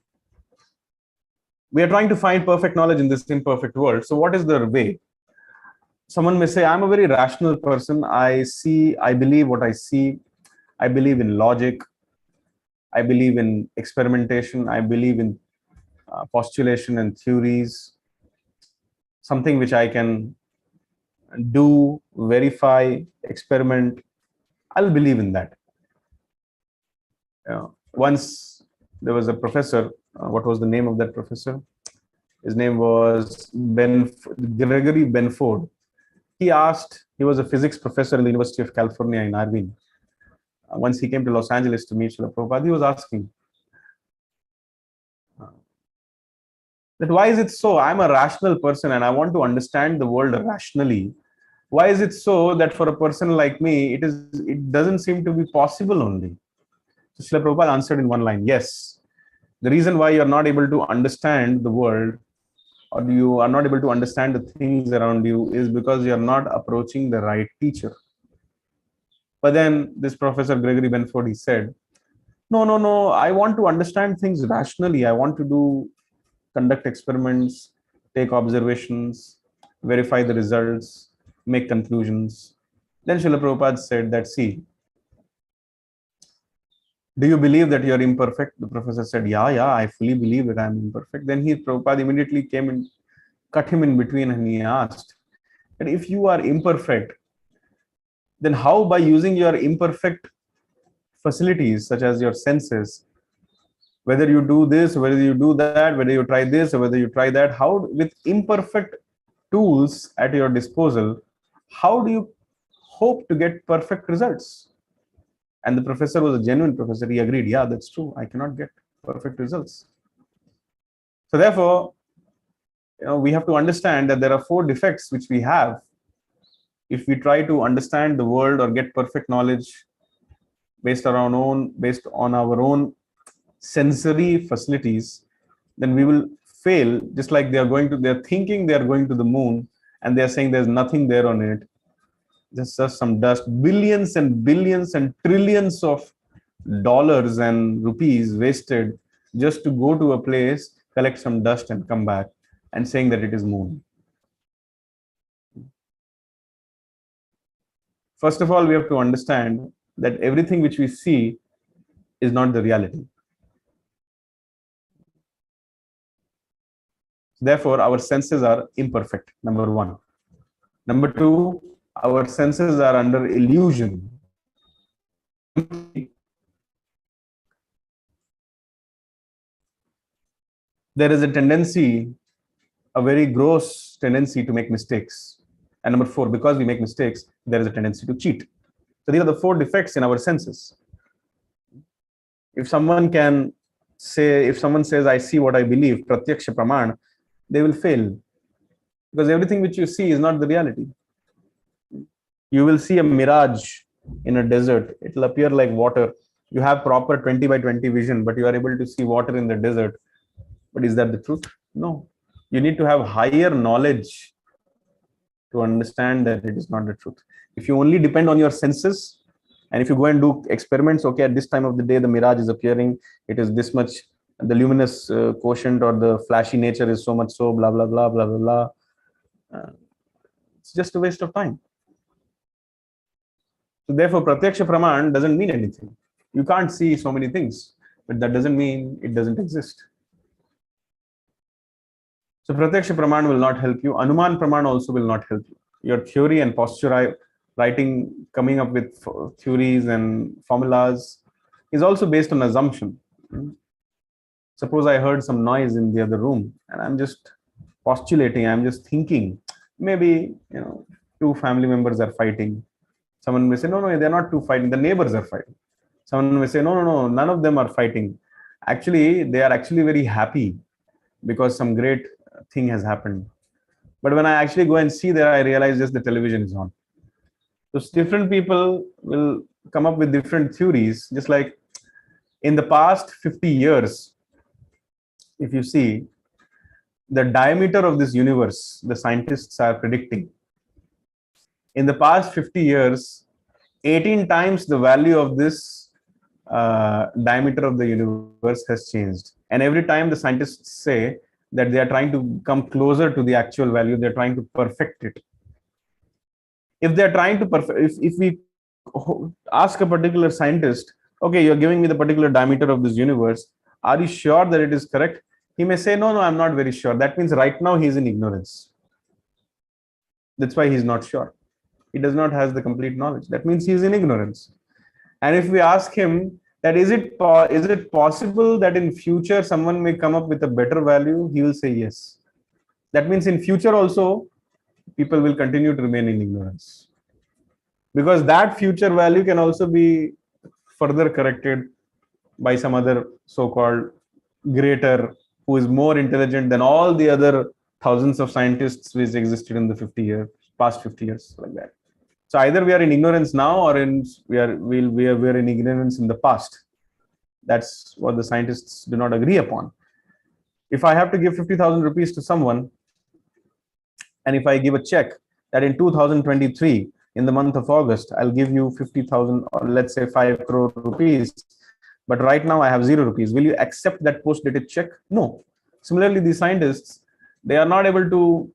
we are trying to find perfect knowledge in this imperfect world. So what is the way? Someone may say, I'm a very rational person. I believe what I see. I believe in logic. I believe in experimentation. I believe in postulation and theories. Something which I can do, verify, experiment. I'll believe in that. Once there was a professor. What was the name of that professor? His name was Gregory Benford. He was a physics professor in the University of California in Irvine. Once he came to Los Angeles to meet Srila Prabhupada, he was asking that why is it so? I'm a rational person and I want to understand the world rationally. Why is it so that for a person like me, it doesn't seem to be possible only? So Srila Prabhupada answered in one line, yes. The reason why you're not able to understand the world, or you are not able to understand the things around you, is because you're not approaching the right teacher. But then this Professor Gregory Benford, he said, no, no, no, I want to understand things rationally. I want to conduct experiments, take observations, verify the results, make conclusions. Then Srila Prabhupada said that, see, do you believe that you are imperfect? The professor said, yeah, I fully believe that I am imperfect. Then Prabhupada immediately came and cut him in between, and he asked that if you are imperfect, then how, by using your imperfect facilities such as your senses, whether you do this, whether you do that, whether you try this or whether you try that, how, with imperfect tools at your disposal, how do you hope to get perfect results? And the professor was a genuine professor. He agreed, yeah, that's true. I cannot get perfect results. So therefore, we have to understand that there are 4 defects which we have. If we try to understand the world or get perfect knowledge based on our own sensory facilities, then we will fail. Just like they're thinking they are going to the moon, and they're saying there's nothing there on it. Just some dust, billions and billions and trillions of dollars and rupees wasted just to go to a place, collect some dust and come back and saying that it is moon. First of all, we have to understand that everything which we see is not the reality. Therefore, our senses are imperfect, number 1. Number 2, our senses are under illusion. There is a tendency, a very gross tendency to make mistakes. And number 4, because we make mistakes, there is a tendency to cheat. So these are the 4 defects in our senses. If someone says, I see what I believe, pratyaksha praman, they will fail. Because everything which you see is not the reality. You will see a mirage in a desert. It will appear like water. You have proper 20 by 20 vision, but you are able to see water in the desert. But is that the truth? No. You need to have higher knowledge to understand that it is not the truth. If you only depend on your senses, and if you go and do experiments, okay, at this time of the day, the mirage is appearing, it is this much, the luminous quotient or the flashy nature is so much so, blah, blah, blah, blah, blah, blah. It's just a waste of time. So therefore, pratyaksha praman doesn't mean anything. You can't see so many things, but that doesn't mean it doesn't exist. So pratyaksha praman will not help you. Anuman praman also will not help you. Your theory and posture writing, coming up with theories and formulas is also based on assumption. Suppose I heard some noise in the other room and I'm just postulating, I'm just thinking, maybe 2 family members are fighting. Someone may say, no, they're not 2 fighting, the neighbors are fighting. Someone may say, no, none of them are fighting. Actually, they are actually very happy because some great thing has happened. But when I actually go and see there, I realize just the television is on. So different people will come up with different theories. Just like in the past 50 years, if you see, the diameter of this universe, the scientists are predicting, in the past 50 years, 18 times the value of this diameter of the universe has changed. And every time the scientists say that they are trying to come closer to the actual value, they're trying to perfect it. If they're trying to perfect, if we ask a particular scientist, okay, you're giving me the particular diameter of this universe, are you sure that it is correct? He may say, no, I'm not very sure. That means right now he's in ignorance. That's why he's not sure. He does not have the complete knowledge. That means he's in ignorance. And if we ask him that is it possible that in future someone may come up with a better value, he will say yes. That means in future also people will continue to remain in ignorance, because that future value can also be further corrected by some other so-called greater who is more intelligent than all the other thousands of scientists which existed in the past 50 years, like that. So either we are in ignorance now, or we are in ignorance in the past. That's what the scientists do not agree upon. If I have to give 50,000 rupees to someone, and if I give a check that in 2023 in the month of August, I'll give you 50,000 or let's say 5 crore rupees. But right now I have 0 rupees. Will you accept that post-dated check? No. Similarly, the scientists, they are not able to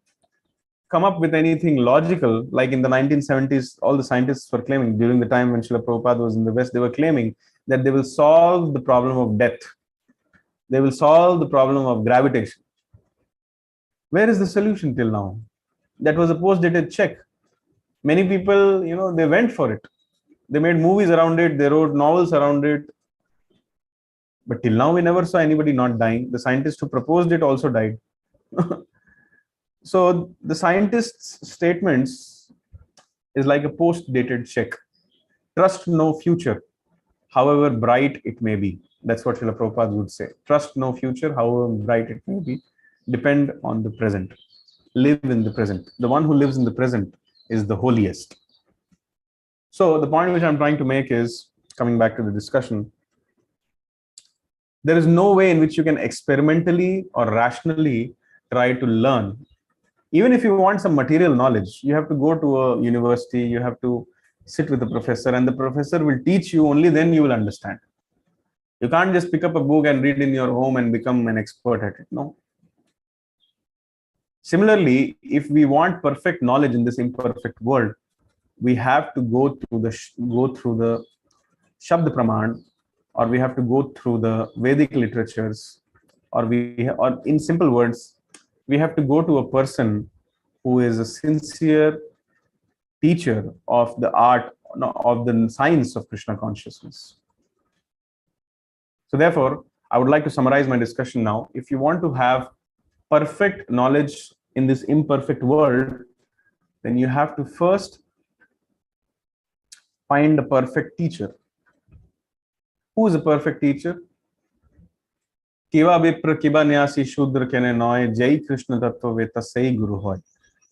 come up with anything logical. Like in the 1970s, all the scientists were claiming during the time when Srila Prabhupada was in the West, they were claiming that they will solve the problem of death. They will solve the problem of gravitation. Where is the solution till now? That was a post-dated check. Many people, they went for it. They made movies around it. They wrote novels around it. But till now, we never saw anybody not dying. The scientist who proposed it also died. So the scientists' statements is like a post-dated check. Trust no future, however bright it may be. That's what Srila Prabhupada would say. Trust no future, however bright it may be. Depend on the present. Live in the present. The one who lives in the present is the holiest. So the point which I'm trying to make is, coming back to the discussion, there is no way in which you can experimentally or rationally try to learn. Even if you want some material knowledge, you have to go to a university, you have to sit with a professor, and the professor will teach you, only then you will understand. You can't just pick up a book and read in your home and become an expert at it. No. Similarly, if we want perfect knowledge in this imperfect world, we have to go through the Shabd Praman, or we have to go through the Vedic literatures, or in simple words, we have to go to a person who is a sincere teacher of the art, of the science of Krishna consciousness. So therefore, I would like to summarize my discussion now. If you want to have perfect knowledge in this imperfect world, then you have to first find a perfect teacher. Who is a perfect teacher? Kiva Vipra Kiba Nyasi Shudra Kene Noy Jai Krishna Tattva Veta Sai Guru Hoy.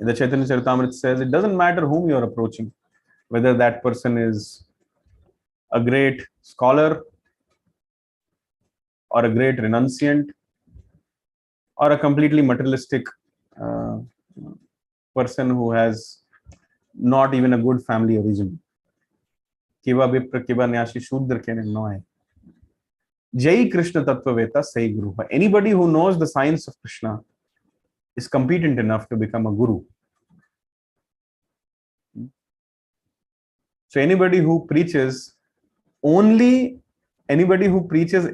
The Chaitanya Charitamrita says it doesn't matter whom you are approaching, whether that person is a great scholar or a great renunciant or a completely materialistic person who has not even a good family origin. Kiva Vipra Kiba Nyasi Shudra Kene Noy Jai Krishna Tattva Veta Sai Guru. Anybody who knows the science of Krishna is competent enough to become a guru. So anybody who preaches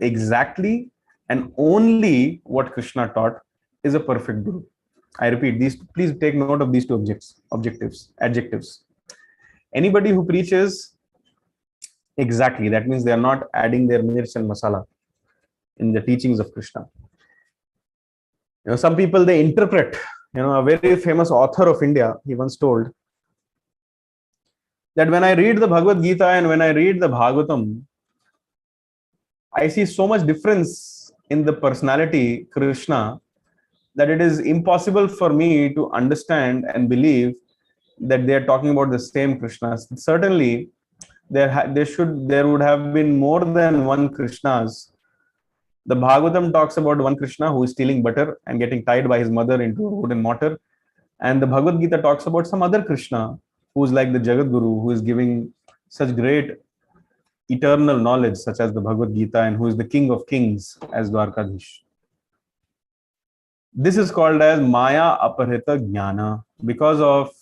exactly and only what Krishna taught is a perfect guru. I repeat these, please take note of these two adjectives. Anybody who preaches exactly, that means they are not adding their mirch and masala in the teachings of Krishna. Some people, they interpret. A very famous author of India, he once told that when I read the Bhagavad Gita and when I read the Bhagavatam, I see so much difference in the personality Krishna that it is impossible for me to understand and believe that they are talking about the same Krishna. Certainly, there would have been more than one Krishnas. The Bhagavatam talks about one Krishna who is stealing butter and getting tied by his mother into a wooden mortar. And the Bhagavad Gita talks about some other Krishna who is like the Jagat Guru, who is giving such great eternal knowledge, such as the Bhagavad Gita, and who is the King of Kings as Dwarkadhish. This is called as Maya Aparhita Jnana. Because of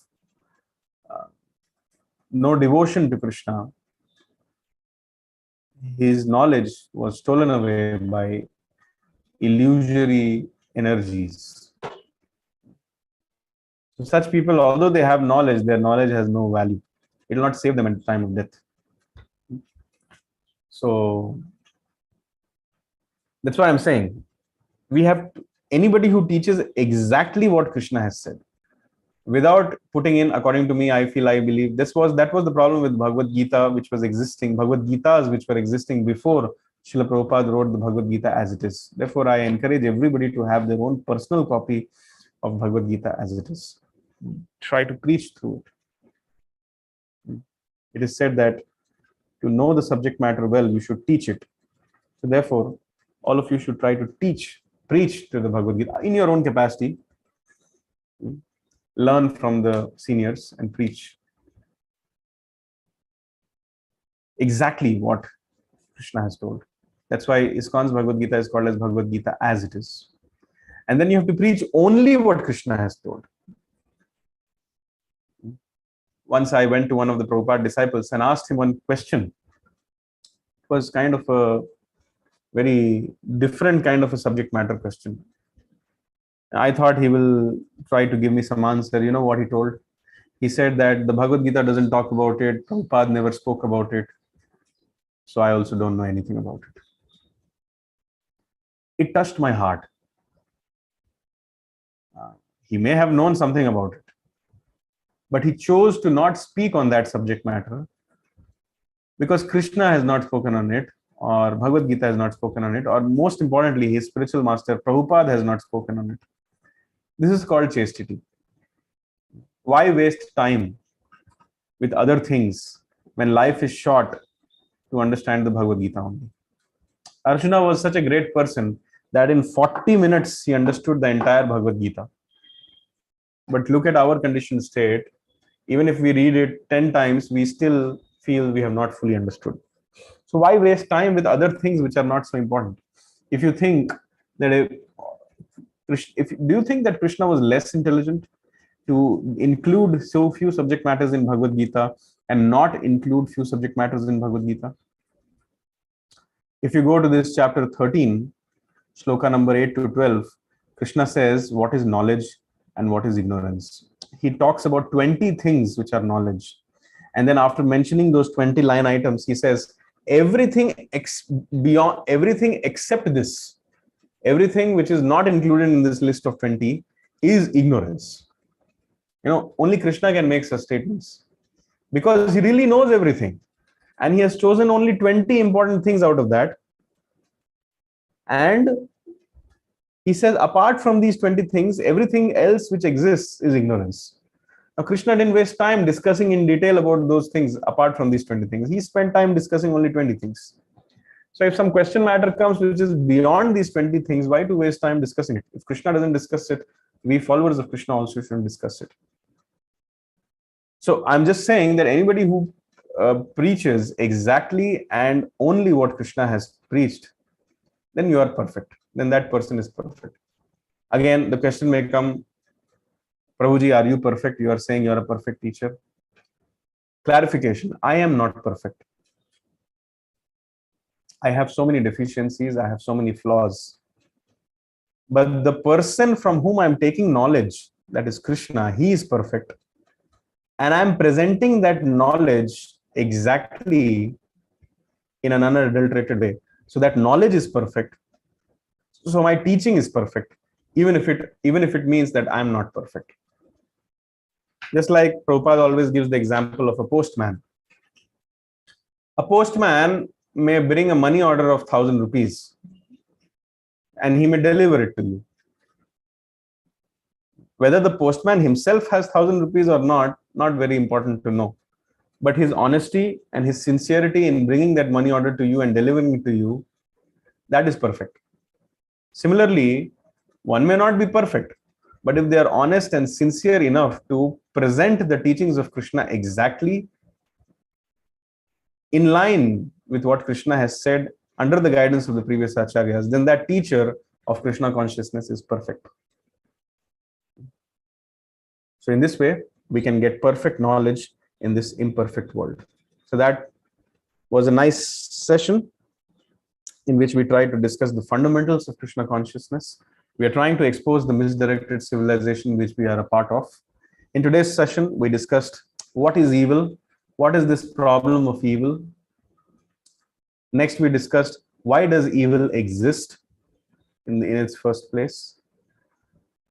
no devotion to Krishna, his knowledge was stolen away by illusory energies. So such people, although they have knowledge, their knowledge has no value. It will not save them at the time of death. So that's what I'm saying. We have anybody who teaches exactly what Krishna has said, without putting in, according to me, I believe that was the problem with Bhagavad Gita, which was existing, Bhagavad Gitas which were existing before Srila Prabhupada wrote the Bhagavad Gita as it is. Therefore, I encourage everybody to have their own personal copy of Bhagavad Gita as it is. Try to preach through it. It is said that to know the subject matter well, you should teach it. So therefore, all of you should try to preach to the Bhagavad Gita in your own capacity. Learn from the seniors and preach. exactly what Krishna has told. That's why ISKCON's Bhagavad Gita is called as Bhagavad Gita as it is. And then you have to preach only what Krishna has told. Once I went to one of the Prabhupada disciples and asked him one question. It was kind of a very different kind of a subject matter question. I thought he will try to give me some answer. You know what he told? He said that the Bhagavad Gita doesn't talk about it. Prabhupada never spoke about it. So I also don't know anything about it. It touched my heart. He may have known something about it, but he chose to not speak on that subject matter because Krishna has not spoken on it, or Bhagavad Gita has not spoken on it, or most importantly, his spiritual master Prabhupada has not spoken on it. This is called chastity. Why waste time with other things when life is short to understand the Bhagavad Gita only? Arjuna was such a great person that in 40 minutes he understood the entire Bhagavad Gita. But look at our conditioned state. Even if we read it 10 times, we still feel we have not fully understood. So why waste time with other things which are not so important? If you think that do you think that Krishna was less intelligent to include so few subject matters in Bhagavad Gita and not include few subject matters in Bhagavad Gita? If you go to this chapter 13, shloka number 8 to 12, Krishna says what is knowledge and what is ignorance. He talks about 20 things which are knowledge. And then after mentioning those 20 line items, he says everything beyond everything except this, everything which is not included in this list of 20 is ignorance. You know, only Krishna can make such statements because he really knows everything. And he has chosen only 20 important things out of that. And he says, apart from these 20 things, everything else which exists is ignorance. Now, Krishna didn't waste time discussing in detail about those things apart from these 20 things. He spent time discussing only 20 things. So if some question matter comes which is beyond these 20 things, why to waste time discussing it? If Krishna doesn't discuss it, we followers of Krishna also shouldn't discuss it. So I'm just saying that anybody who preaches exactly and only what Krishna has preached, then you are perfect. Then that person is perfect. Again, the question may come, Prabhuji, are you perfect? You are saying you are a perfect teacher. Clarification, I am not perfect. I have so many deficiencies, I have so many flaws. But the person from whom I'm taking knowledge, that is Krishna, he is perfect. And I'm presenting that knowledge exactly in an unadulterated way. So that knowledge is perfect. So my teaching is perfect, even if it means that I'm not perfect. Just like Prabhupada always gives the example of a postman. A postman may bring a money order of 1,000 rupees and he may deliver it to you. Whether the postman himself has 1,000 rupees or not very important to know. But his honesty and his sincerity in bringing that money order to you and delivering it to you, that is perfect. Similarly, one may not be perfect, but if they are honest and sincere enough to present the teachings of Krishna exactly in line with what Krishna has said under the guidance of the previous acharyas, then that teacher of Krishna consciousness is perfect. So in this way, we can get perfect knowledge in this imperfect world. So that was a nice session in which we tried to discuss the fundamentals of Krishna consciousness. We are trying to expose the misdirected civilization which we are a part of. In today's session, we discussed what is evil, what is this problem of evil. Next, we discussed why does evil exist in its first place.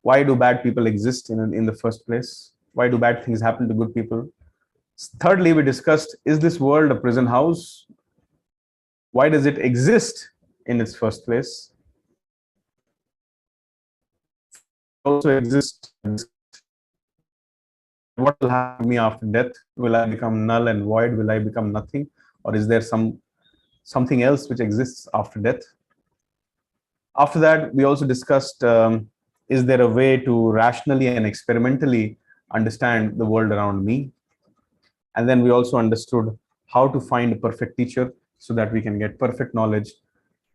Why do bad people exist in the first place? Why do bad things happen to good people? Thirdly, we discussed, is this world a prison house? Why does it exist in its first place? Also exist. What will happen to me after death? Will I become null and void? Will I become nothing? Or is there something else which exists after death? After that, we also discussed, is there a way to rationally and experimentally understand the world around me? And then we also understood how to find a perfect teacher so that we can get perfect knowledge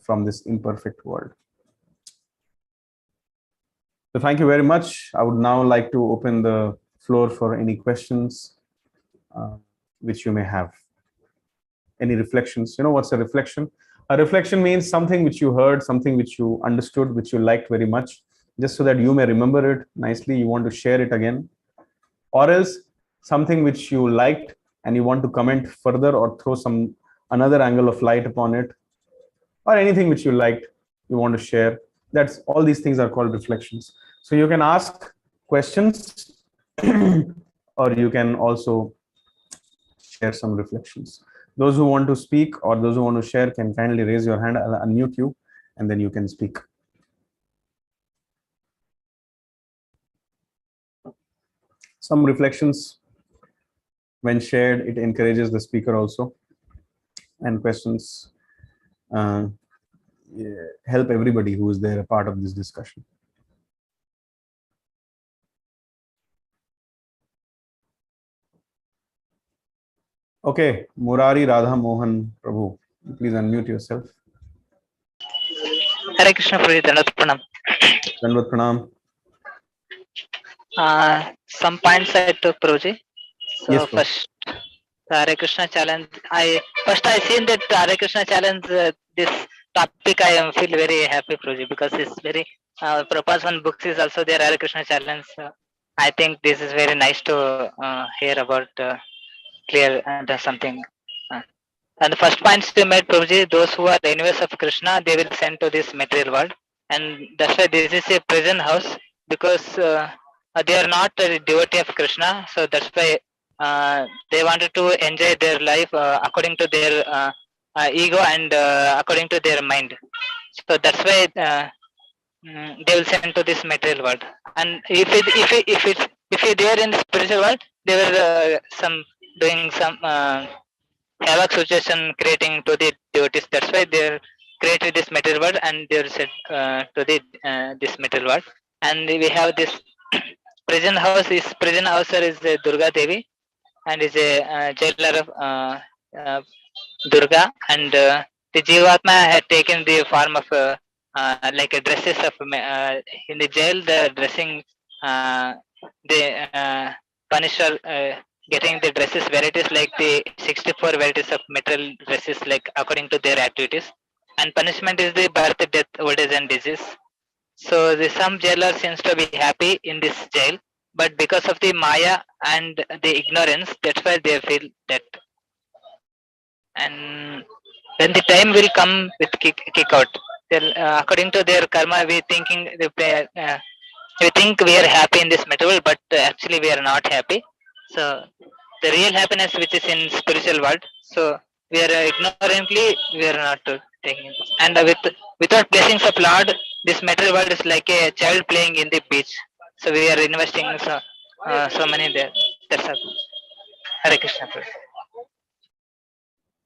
from this imperfect world. So thank you very much. I would now like to open the floor for any questions which you may have. Any reflections? You know what's a reflection? A reflection means something which you heard, something which you understood, which you liked very much, just so that you may remember it nicely. You want to share it again, or else something which you liked and you want to comment further or throw some another angle of light upon it, or anything which you liked, you want to share. That's all these things are called reflections. So you can ask questions or you can also share some reflections. Those who want to speak or those who want to share can kindly raise your hand. I'll unmute you and then you can speak. Some reflections, when shared, it encourages the speaker also, and questions help everybody who is there a part of this discussion. Okay, Murari Radha Mohan Prabhu, please unmute yourself. Hare Krishna Prabhuji, Dandavat Pranam. Dandavat Pranam. Some points I took, Prabhuji. So Yes, first, the Hare Krishna challenge. I seen that Hare Krishna challenge. This topic I am feel very happy, Prabhuji, because it's very Prabhupada's one books is also there. Hare Krishna challenge. I think this is very nice to hear about clear and something. And the first points you made, Prabhuji, those who are enemies of Krishna, they will send to this material world, and that's why this is a prison house, because they are not a devotee of Krishna, so that's why they wanted to enjoy their life according to their ego and according to their mind. So that's why they will send to this material world. And if they are in the spiritual world, they were some doing some havoc situation creating to the devotees. That's why they're created this material world and they're set to the this material world. And we have this prison house. Is prison houser is Durga Devi and is a jailer of Durga, and the Jivatma had taken the form of like a dresses of in the jail. The dressing they punish her getting the dresses varieties like the 64 varieties of material dresses like according to their activities, and punishment is the birth, death, old age and disease. So the some jailer seems to be happy in this jail, but because of the Maya and the ignorance, that's why they feel that. And when the time will come with kick out, according to their karma, we think we are happy in this material, but actually we are not happy. So the real happiness which is in spiritual world. So we are ignorantly we are not taking it. And without blessings of Lord, this material world is like a child playing in the beach. So we are investing so many there. That's all. Hare Krishna.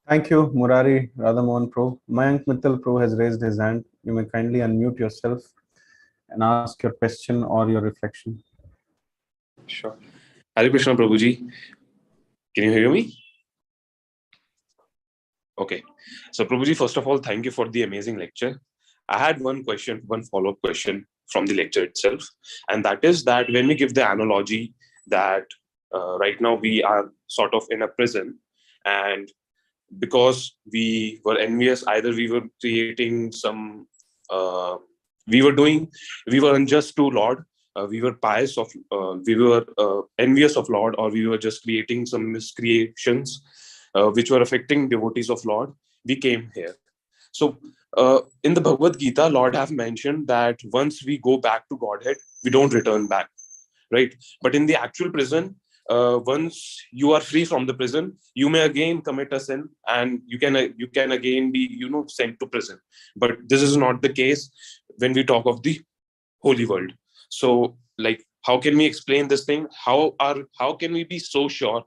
Thank you, Murari Radhamohan Pro. Mayank Mittal Pro has raised his hand. You may kindly unmute yourself and ask your question or your reflection. Sure. Hare Krishna Prabhuji. Can you hear me? Okay. So Prabhuji, first of all, thank you for the amazing lecture. I had one question, one follow-up question from the lecture itself. And that is that when we give the analogy that right now we are sort of in a prison, and because we were envious, either we were creating some, we were unjust to Lord, we were pious of, we were envious of Lord, or we were just creating some miscreations which were affecting devotees of Lord, we came here. So in the Bhagavad Gita, Lord have mentioned that once we go back to Godhead, we don't return back, right? But in the actual prison, once you are free from the prison, you may again commit a sin, and you can again be sent to prison. But this is not the case when we talk of the holy world. So like, how can we explain this thing? How can we be so sure?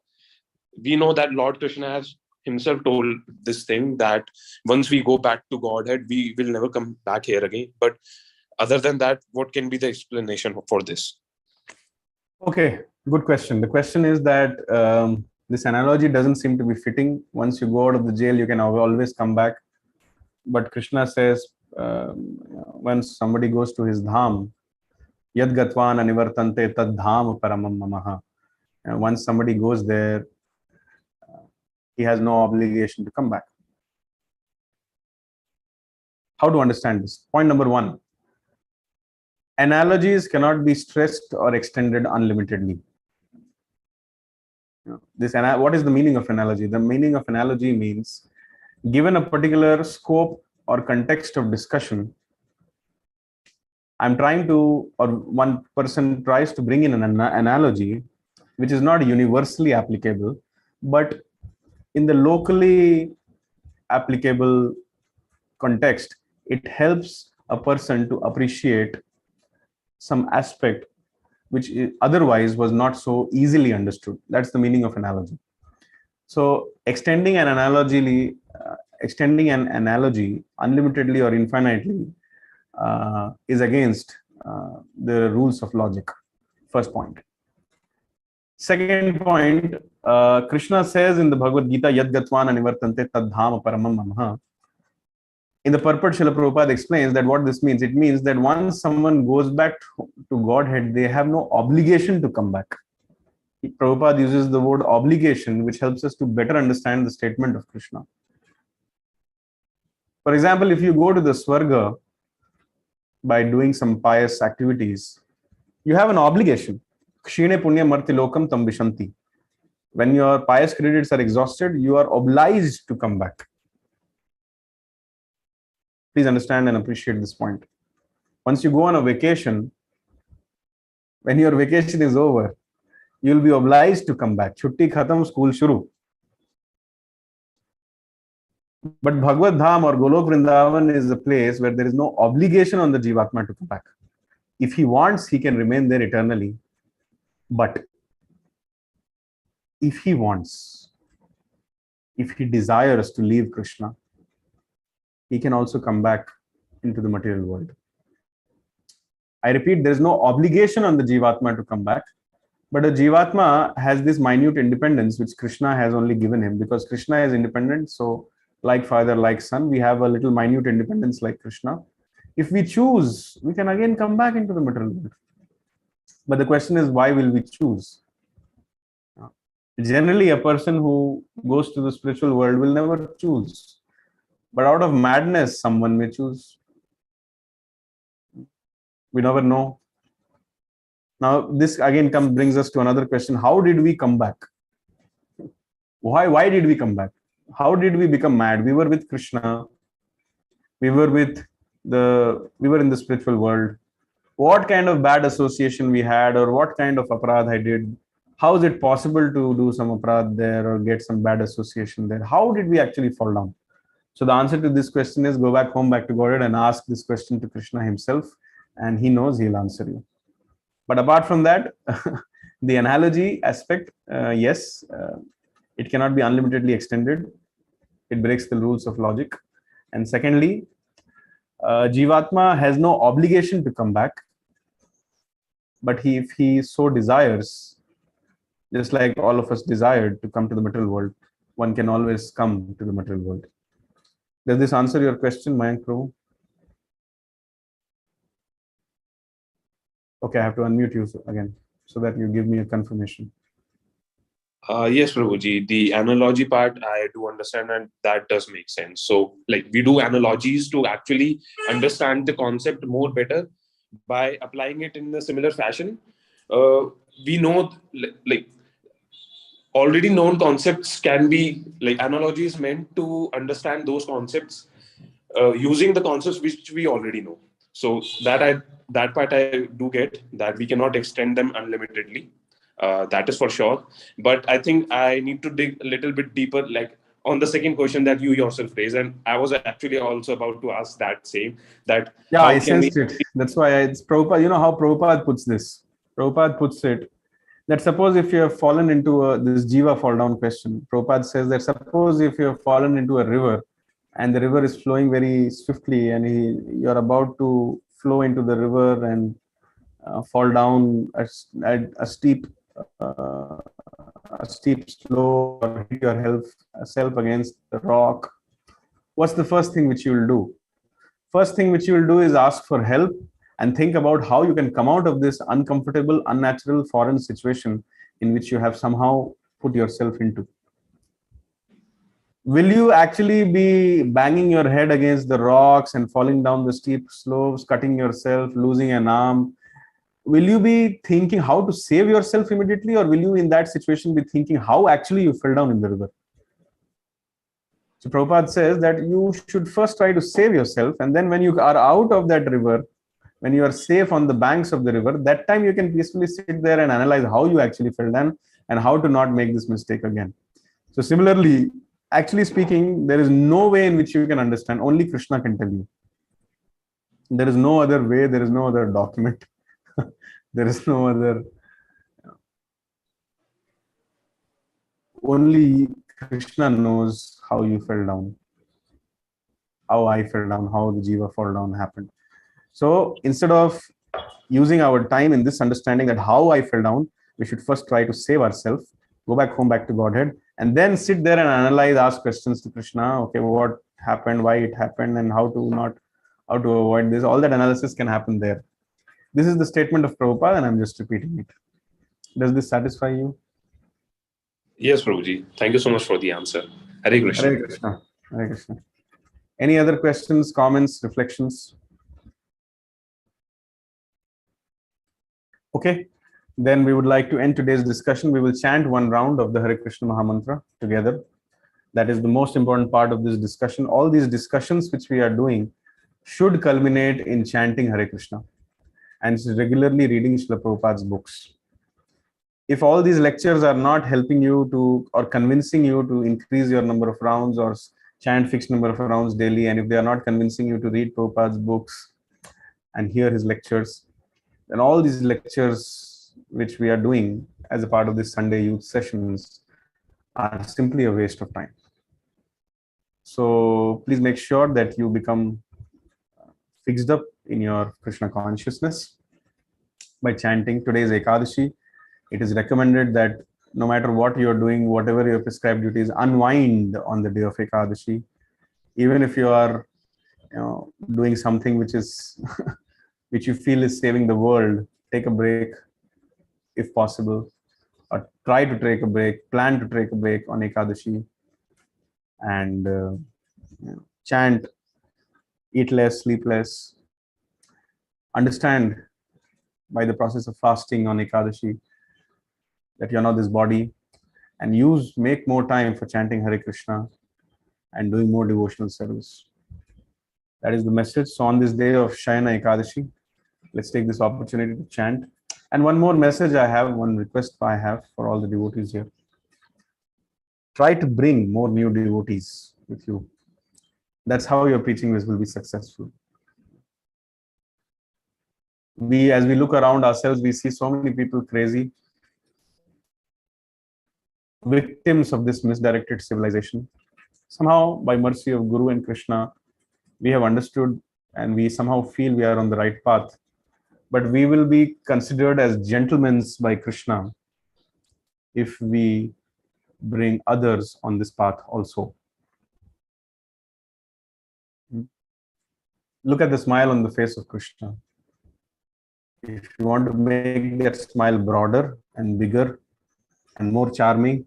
We know that Lord Krishna has himself told this thing, that once we go back to Godhead, we will never come back here again. But other than that, what can be the explanation for this? Okay, good question. The question is that This analogy doesn't seem to be fitting. Once you go out of the jail, you can always come back. But Krishna says, once somebody goes to his dham, yad gatvan anivartante tad dham paramam mamaha. And once somebody goes there, he has no obligation to come back. How to understand this? Point number one. Analogies cannot be stressed or extended unlimitedly. What is the meaning of analogy? The meaning of analogy means, given a particular scope or context of discussion, I'm trying to, or one person tries to bring in an analogy which is not universally applicable, but in the locally applicable context, it helps a person to appreciate some aspect which otherwise was not so easily understood. That's the meaning of analogy. So extending an analogy unlimitedly or infinitely is against the rules of logic. First point. Second point, Krishna says in the Bhagavad Gita, Yad Gatvan Anivartante Tad Dham Paramam Mamaha. In the purport, Srila Prabhupada explains that what this means. It means that once someone goes back to Godhead, they have no obligation to come back. Prabhupada uses the word obligation, which helps us to better understand the statement of Krishna. For example, if you go to the Swarga by doing some pious activities, you have an obligation. Kshine punya marti lokam tam vishanti. When your pious credits are exhausted, you are obliged to come back. Please understand and appreciate this point. Once you go on a vacation, when your vacation is over, you'll be obliged to come back. Chutti khatam, school shuru. But Bhagavad Dham or Golok Vrindavan is a place where there is no obligation on the Jivatma to come back. If he wants, he can remain there eternally. But if he wants, if he desires to leave Krishna, he can also come back into the material world. I repeat, there is no obligation on the Jivatma to come back, but a Jivatma has this minute independence which Krishna has only given him, because Krishna is independent. So like father, like son, we have a little minute independence like Krishna. If we choose, we can again come back into the material world. But the question is, why will we choose? Generally, a person who goes to the spiritual world will never choose. But out of madness, someone may choose. We never know. Now, this again brings us to another question. How did we come back? Why did we come back? How did we become mad? We were with Krishna. We were in the spiritual world. What kind of bad association we had, or what kind of aparadh I did? How is it possible to do some aparadh there or get some bad association there? How did we actually fall down? So the answer to this question is, go back home, back to Godhead, and ask this question to Krishna himself, and he knows, he'll answer you. But apart from that, the analogy aspect, yes, it cannot be unlimitedly extended. It breaks the rules of logic. And secondly, Jivatma has no obligation to come back. But if he so desires, just like all of us desired to come to the material world, one can always come to the material world. Does this answer your question, Mayank Prabhu? Okay, I have to unmute you again so that you give me a confirmation. Yes, Prabhuji, the analogy part, I do understand, and that does make sense. So, like, we do analogies to actually understand the concept more better by applying it in a similar fashion. We know, like, already known concepts can be, like, analogies meant to understand those concepts using the concepts which we already know. So that part I do get, that we cannot extend them unlimitedly. That is for sure. But I think I need to dig a little bit deeper, like on the second question that you yourself raised. And I was actually also about to ask that same, that yeah, I sensed it. That's why it's Prabhupada. You know how Prabhupada puts this? Prabhupada puts it that suppose if you have fallen into this Jiva fall down question, Prabhupada says that suppose if you have fallen into a river and the river is flowing very swiftly and you're about to flow into the river and fall down a steep a steep slope or hit yourself against the rock, what's the first thing which you will do? First thing which you will do is ask for help and think about how you can come out of this uncomfortable, unnatural, foreign situation in which you have somehow put yourself into. Will you actually be banging your head against the rocks and falling down the steep slopes, cutting yourself, losing an arm? Will you be thinking how to save yourself immediately, or will you in that situation be thinking how actually you fell down in the river? So Prabhupada says that you should first try to save yourself, and then when you are out of that river, when you are safe on the banks of the river, that time you can peacefully sit there and analyze how you actually fell down and how to not make this mistake again. So similarly, actually speaking, there is no way in which you can understand. Only Krishna can tell you. There is no other way. There is no other document. There is no other. Only Krishna knows how you fell down, how I fell down, how the Jiva fall down happened. So instead of using our time in this understanding that how I fell down, we should first try to save ourselves, go back home, back to Godhead, and then sit there and analyze, ask questions to Krishna. Okay, what happened, why it happened, and how to avoid this. All that analysis can happen there. This is the statement of Prabhupada, and I'm just repeating it. Does this satisfy you? Yes, Prabhuji. Thank you so much for the answer. Hare Krishna. Hare Krishna. Hare Krishna. Any other questions, comments, reflections? Okay, then we would like to end today's discussion. We will chant one round of the Hare Krishna Maha Mantra together. That is the most important part of this discussion. All these discussions which we are doing should culminate in chanting Hare Krishna and regularly reading Srila Prabhupada's books. If all these lectures are not helping you to or convincing you to increase your number of rounds or chant fixed number of rounds daily, and if they are not convincing you to read Prabhupada's books and hear his lectures, then all these lectures which we are doing as a part of this Sunday youth sessions are simply a waste of time. So please make sure that you become fixed up in your Krishna consciousness by chanting. Today's Ekadashi. It is recommended that no matter what you're doing, whatever your prescribed duties, unwind on the day of Ekadashi. Even if you are doing something which is which you feel is saving the world, take a break if possible, or try to take a break, plan to take a break on Ekadashi, and chant, eat less, sleep less. Understand by the process of fasting on Ekadashi that you're not this body, and make more time for chanting Hare Krishna and doing more devotional service. That is the message. So on this day of Shayana Ekadashi, let's take this opportunity to chant. And one more message I have, one request I have for all the devotees here. Try to bring more new devotees with you. That's how your preaching will be successful. As we look around ourselves, we see so many people crazy, victims of this misdirected civilization. Somehow, by mercy of Guru and Krishna, we have understood and we somehow feel we are on the right path. But we will be considered as gentlemen by Krishna if we bring others on this path also. Look at the smile on the face of Krishna. If you want to make that smile broader and bigger and more charming,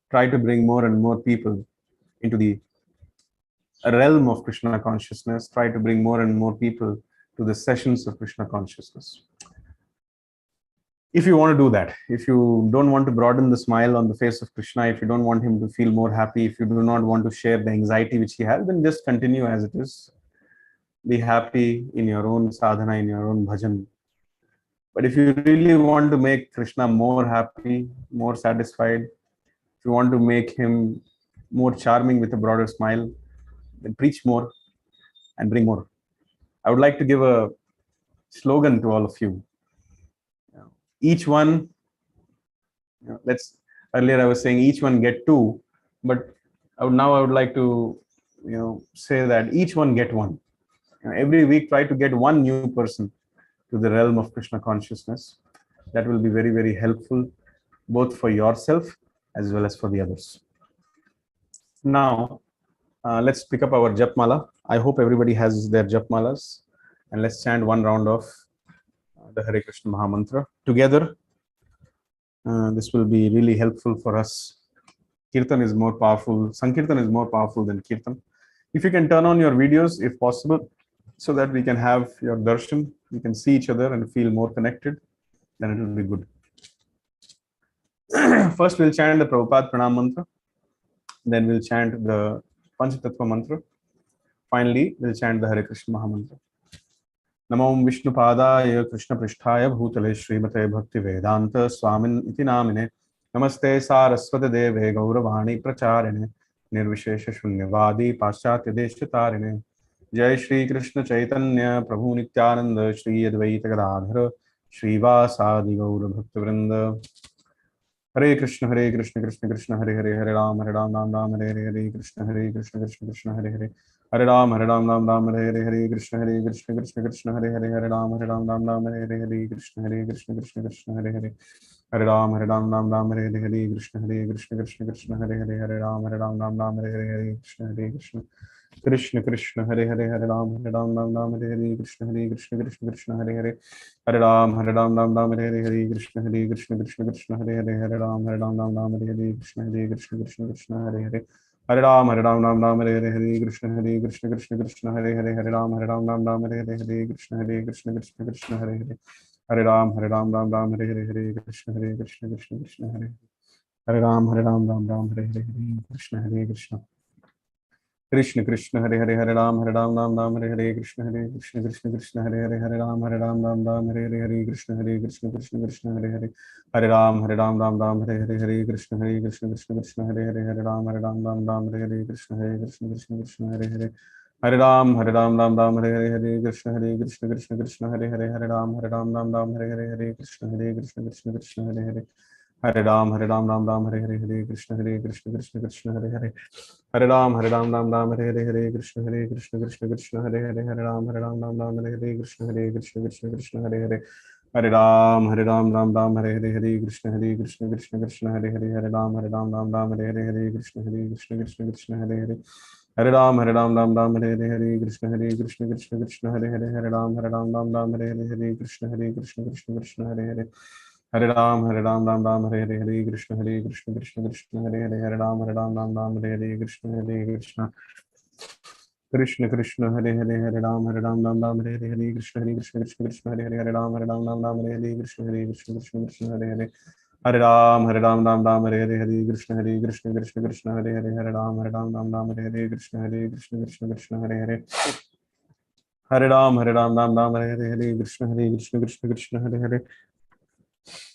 try to bring more and more people into the realm of Krishna consciousness. Try to bring more and more people to the sessions of Krishna consciousness. If you want to do that, if you don't want to broaden the smile on the face of Krishna, if you don't want him to feel more happy, if you do not want to share the anxiety which he has, then just continue as it is. Be happy in your own sadhana, in your own bhajan. But if you really want to make Krishna more happy, more satisfied, if you want to make him more charming with a broader smile, then preach more and bring more. I would like to give a slogan to all of you. Each one, earlier I was saying each one get two, but now I would like to, say that each one get one. Every week try to get one new person to the realm of Krishna consciousness. That will be very, very helpful both for yourself as well as for the others. Now, let's pick up our Japmala. I hope everybody has their Japmalas, and let's chant one round of the Hare Krishna Maha Mantra together. This will be really helpful for us. Kirtan is more powerful. Sankirtan is more powerful than Kirtan. If you can turn on your videos, if possible, so that we can have your darshan, we can see each other and feel more connected, then it will be good. First, we'll chant the Prabhupada Pranam Mantra. Then we'll chant the Panchatattva Mantra. Finally, we'll chant the Hare Krishna Maha Mantra. Namo Vishnu Padaya Krishna Pristhaya Bhutale Srimate Bhakti Vedanta Swamin Iti Namine Namaste Saraswati Deve Gauravani Pracharine Nirvishesha Shunyavadi Paschatya Deshatarine Jai Shri Krishna Chaitanya Prabhu Nityananda Shri Advaita Gadadhara Shri Vasadi Gaura Bhakti Vrinda Hare Krishna Krishna Krishna Hare Hare Hare Ram Ram Hare Hare Krishna Krishna Krishna Hare Hare Hare Ram Ram Hare Hare Krishna Krishna Hare Hare Hare Ram Ram Hare Hare Krishna Krishna Hare Hare Hare Ram Hare Hare Krishna Krishna Hare Hare Hare Ram Ram Hare Hare Krishna Krishna Hare Hare Hare Ram Ram Hare Hare Krishna Krishna Hare Hare Hare Ram Hare Hare Krishna Krishna Hare Hare Hare Ram Ram Hare Hare Krishna Krishna Hare Hare Hare Ram Hare Hare Krishna Krishna Hare Hare Hare Ram Hare Hare Krishna Krishna Hare Hare Hare Ram Hare Hare Krishna Krishna Hare Hare Ram Hare Hare Hare Krishna Krishna Hare Hare Ram Hare Hare Krishna Krishna Hare Hare Hare Ram Hare Hare Krishna Krishna Hare Hare Hare Ram Hare Hare Krishna Krishna Hare Hare Hare Ram Hare Hare Krishna Krishna Hare Hare Hare Ram Hare Hare Krishna Krishna Hare Hare Hare Ram Hare Hare Krishna Krishna Hare Hare Hare Ram Hare Hare Krishna Krishna Hare Hare Hare Ram Hare Hare Krishna Krishna Hare Hare Hare Ram Hare Hare Krishna Krishna Hare Hare Hare Ram Hare Hare Krishna Krishna Hare Hare Hare Ram Hare Hare Krishna Krishna Hare Hare Hare Ram Hare Hare Krishna Krishna Hare Hare Hare Ram Hare Hare Krishna Krishna Hare Hare Hare Ram Hare Hare Krishna Krishna Hare Hare Hare Ram Hare Hare Krishna Krishna Hare Hare Hare Ram Hare Hare Krishna Hare Hare Hare Ram Hare Hare Krishna Krishna Hare Hare Hare Ram Hare Hare Krishna Krishna Hare Hare Hare Ram Hare Hare Krishna Hare Hare Hare Ram Hare Hare Krishna Krishna Hare Hare Hare Ram Hare Hare Krishna Krishna Hare Hare Hare Ram Hare Hare Krishna Krishna Hare Hare Hare Ram Hare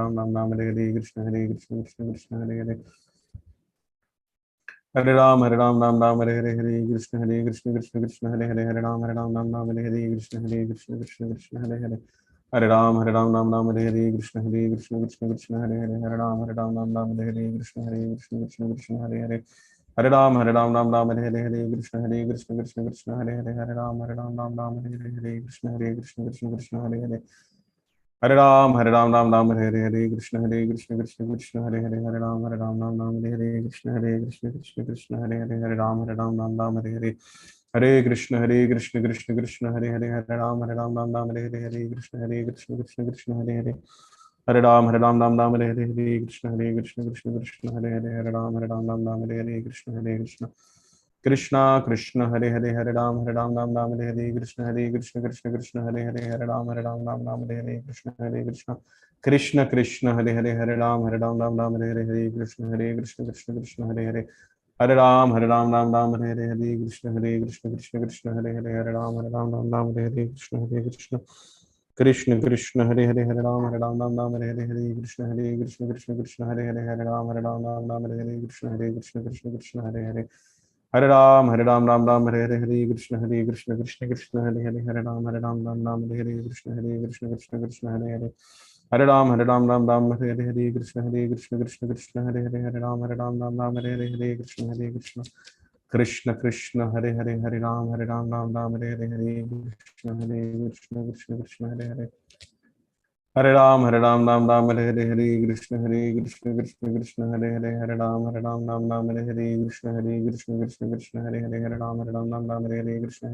Hare Krishna Krishna Hare Hare Hare Ram Hare Hare Krishna Krishna Hare Hare Hare Ram Hare Hare Krishna Krishna Hare Hare Hare Ram Hare Hare Krishna Krishna Hare Hare Hare Ram Hare Hare Krishna Krishna Hare Hare Hare Ram Hare Hare Krishna Hare Hare Hare Ram Hare Hare Krishna Krishna Hare Hare Hare Ram Hare Hare Krishna Krishna Hare Hare Hare Ram Hare Hare Hare Krishna Krishna Hare Hare Hare Ram Hare Hare Krishna Hare Hare Hare Ram Hare Hare Krishna Krishna Hare Hare Hare Ram Hare Hare Krishna Krishna Hare Hare Hare Ram Hare Hare Krishna Krishna Hare Hare Hare Ram Hare Hare Krishna Krishna Hare Hare Hare Ram Hare Hare Krishna Krishna Hare Hare Hare Ram Hare Hare Krishna Krishna Hare Hare Hare Ram Hare Hare Krishna Krishna Hare Hare Hare Ram Hare Hare Krishna Krishna Hare Hare Hare Ram Hare Hare Krishna Hare Hare Hare Ram Hare Hare Krishna Krishna Hare Hare Hare Ram Hare Hare Krishna Hare Hare Hare Ram Hare Hare Krishna Krishna Hare Hare Hare Ram Hare Hare Krishna Krishna Krishna Hare Hare Hare Ram Ram Hare Hare Hare Krishna Krishna Krishna Hare Hare Hare Ram Ram Hare Hare Krishna Krishna Krishna Hare Hare Hare Ram Ram Hare Hare Krishna Krishna Krishna Hare Hare Hare Ram Ram Hare Hare Krishna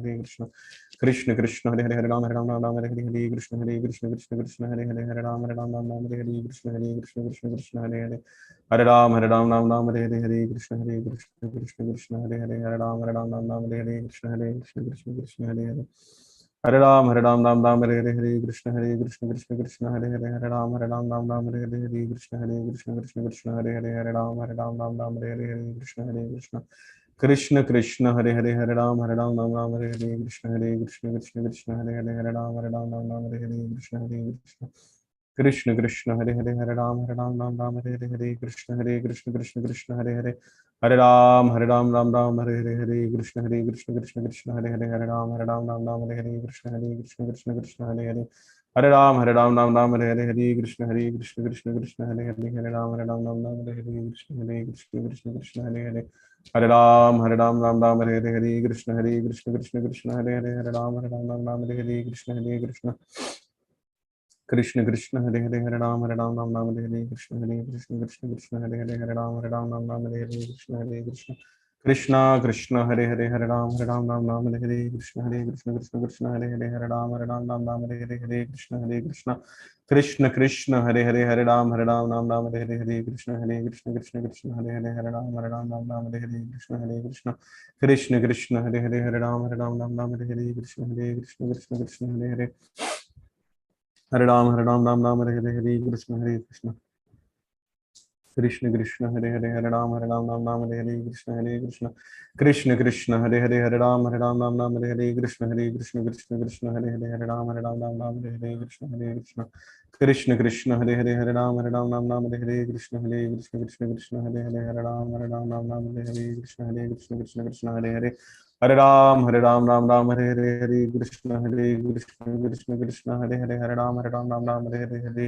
Krishna Krishna Hare Hare Ram Hare Hare Krishna Krishna Hare Hare Hare Ram Ram Hare Hare Krishna Krishna Hare Hare Hare Ram Hare Hare Krishna Krishna Hare Hare Hare Ram Hare Hare Krishna Hare Hare Hare Ram Hare Hare Krishna Krishna Hare Hare Hare Ram Hare Hare Krishna Hare Hare Hare Ram Hare Hare Krishna Krishna Hare Hare Hare Ram Hare Hare Krishna Hare Hare Hare Ram Hare Hare Krishna Krishna Hare Hare Hare Ram Hare Hare Krishna Hare Hare Hare Ram Hare Hare Krishna Hare Hare Hare Ram Hare Hare Krishna Hare Hare Hare Ram Hare Hare Krishna Hare Hare Hare Ram Hare Krishna Hare Hare Hare Ram Hare Hare Krishna Hare Hare Hare Ram Hare Hare Krishna Hare Hare Hare Ram Hare Hare Krishna Hare Hare Hare Ram Hare Hare Krishna Hare Hare Hare Ram Hare Hare Krishna Hare Hare Hare Ram Hare Hare Krishna Hare Hare Hare Ram Hare Hare Krishna Hare Hare Hare Ram Hare Hare Krishna Hare Hare Hare Ram Hare Hare Krishna Hare Hare Hare Ram Hare Hare Krishna Krishna Hare Hare Hare Ram Hare Hare Krishna Hare Hare Hare Ram Hare Hare Krishna Hare Hare Hare Ram Hare Hare Krishna Hare Hare Hare Ram Hare Hare Krishna Hare Hare Hare Ram Hare Hare Krishna Hare Hare Hare Ram Hare Hare Krishna Krishna Hare Hare Hare Ram Hare Hare Krishna Hare Hare Hare Ram Hare Hare Krishna Krishna Hare Hare Ram Hare Krishna Hare Hare Hare Ram Hare Hare Krishna Krishna Hare Hare Hare Ram Hare Hare Krishna Hare Hare Hare Ram Hare Hare Krishna Krishna Hare Hare Hare Ram Hare Hare Krishna Hare Hare Hare Ram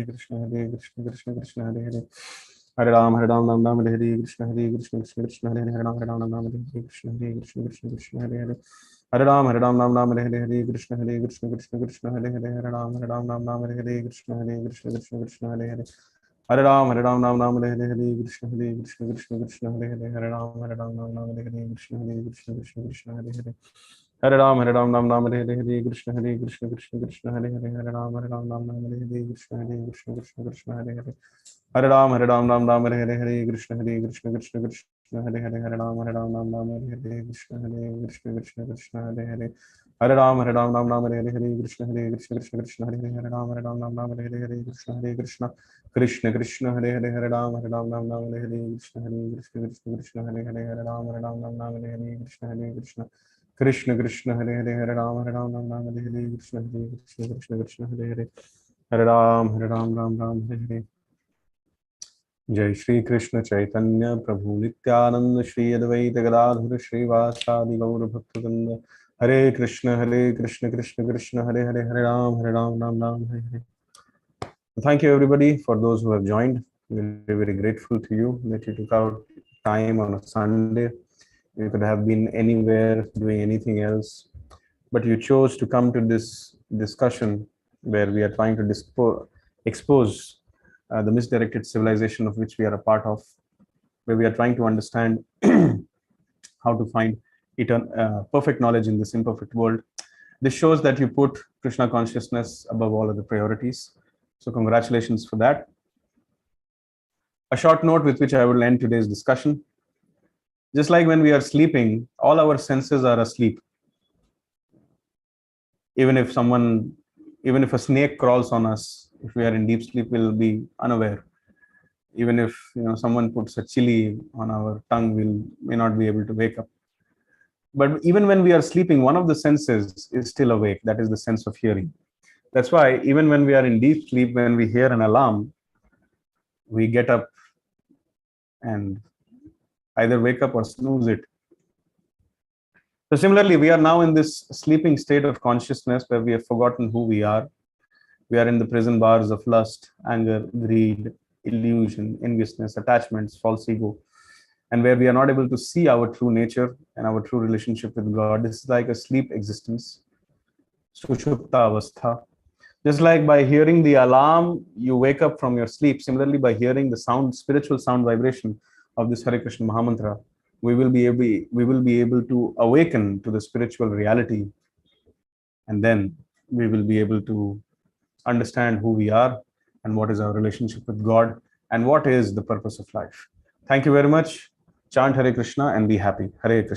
Hare Hare Krishna Krishna Hare Hare Hare Ram Hare Hare Krishna Hare Hare Hare Ram Hare Hare Krishna Krishna Hare Hare Hare Ram Hare Hare Krishna Hare Hare Hare Ram Hare Hare Krishna Krishna Hare Hare Hare Ram Hare Hare Krishna Hare Hare Hare Ram Hare Hare Krishna Hare Hare Hare Ram Hare Hare Krishna Hare Hare Hare Ram Hare Hare Krishna Hare Hare Hare Ram Ram Hare Jai Shri Krishna Chaitanya Prabhu Nityananda Shri Advaita Gadadhara Shri Vasadi Gaura Bhaktivinoda Hare Krishna Krishna Krishna Hare Hare Hare Ram Ram Hare Hare. Thank you everybody for those who have joined. Very grateful to you that you took out time on a Sunday. You could have been anywhere doing anything else, but you chose to come to this discussion where we are trying to expose the misdirected civilization of which we are a part of, where we are trying to understand how to find perfect knowledge in this imperfect world. This shows that you put Krishna consciousness above all other priorities. So congratulations for that. A short note with which I will end today's discussion. Just like when we are sleeping, all our senses are asleep. Even if a snake crawls on us, if we are in deep sleep, we'll be unaware. Even if someone puts a chili on our tongue, we may not be able to wake up. But even when we are sleeping, one of the senses is still awake. That is the sense of hearing. That's why even when we are in deep sleep, when we hear an alarm, we get up and either wake up or snooze it. So similarly, we are now in this sleeping state of consciousness where we have forgotten who we are. We are in the prison bars of lust, anger, greed, illusion, enviousness, attachments, false ego. and where we are not able to see our true nature and our true relationship with God. This is like a sleep existence, sushupta avastha. Just like by hearing the alarm, you wake up from your sleep. Similarly, by hearing the sound, spiritual sound vibration of this Hare Krishna Mahamantra, we will be able to awaken to the spiritual reality, and then we will be able to understand who we are and what is our relationship with God and what is the purpose of life. Thank you very much. Chant Hare Krishna and be happy. Hare Krishna.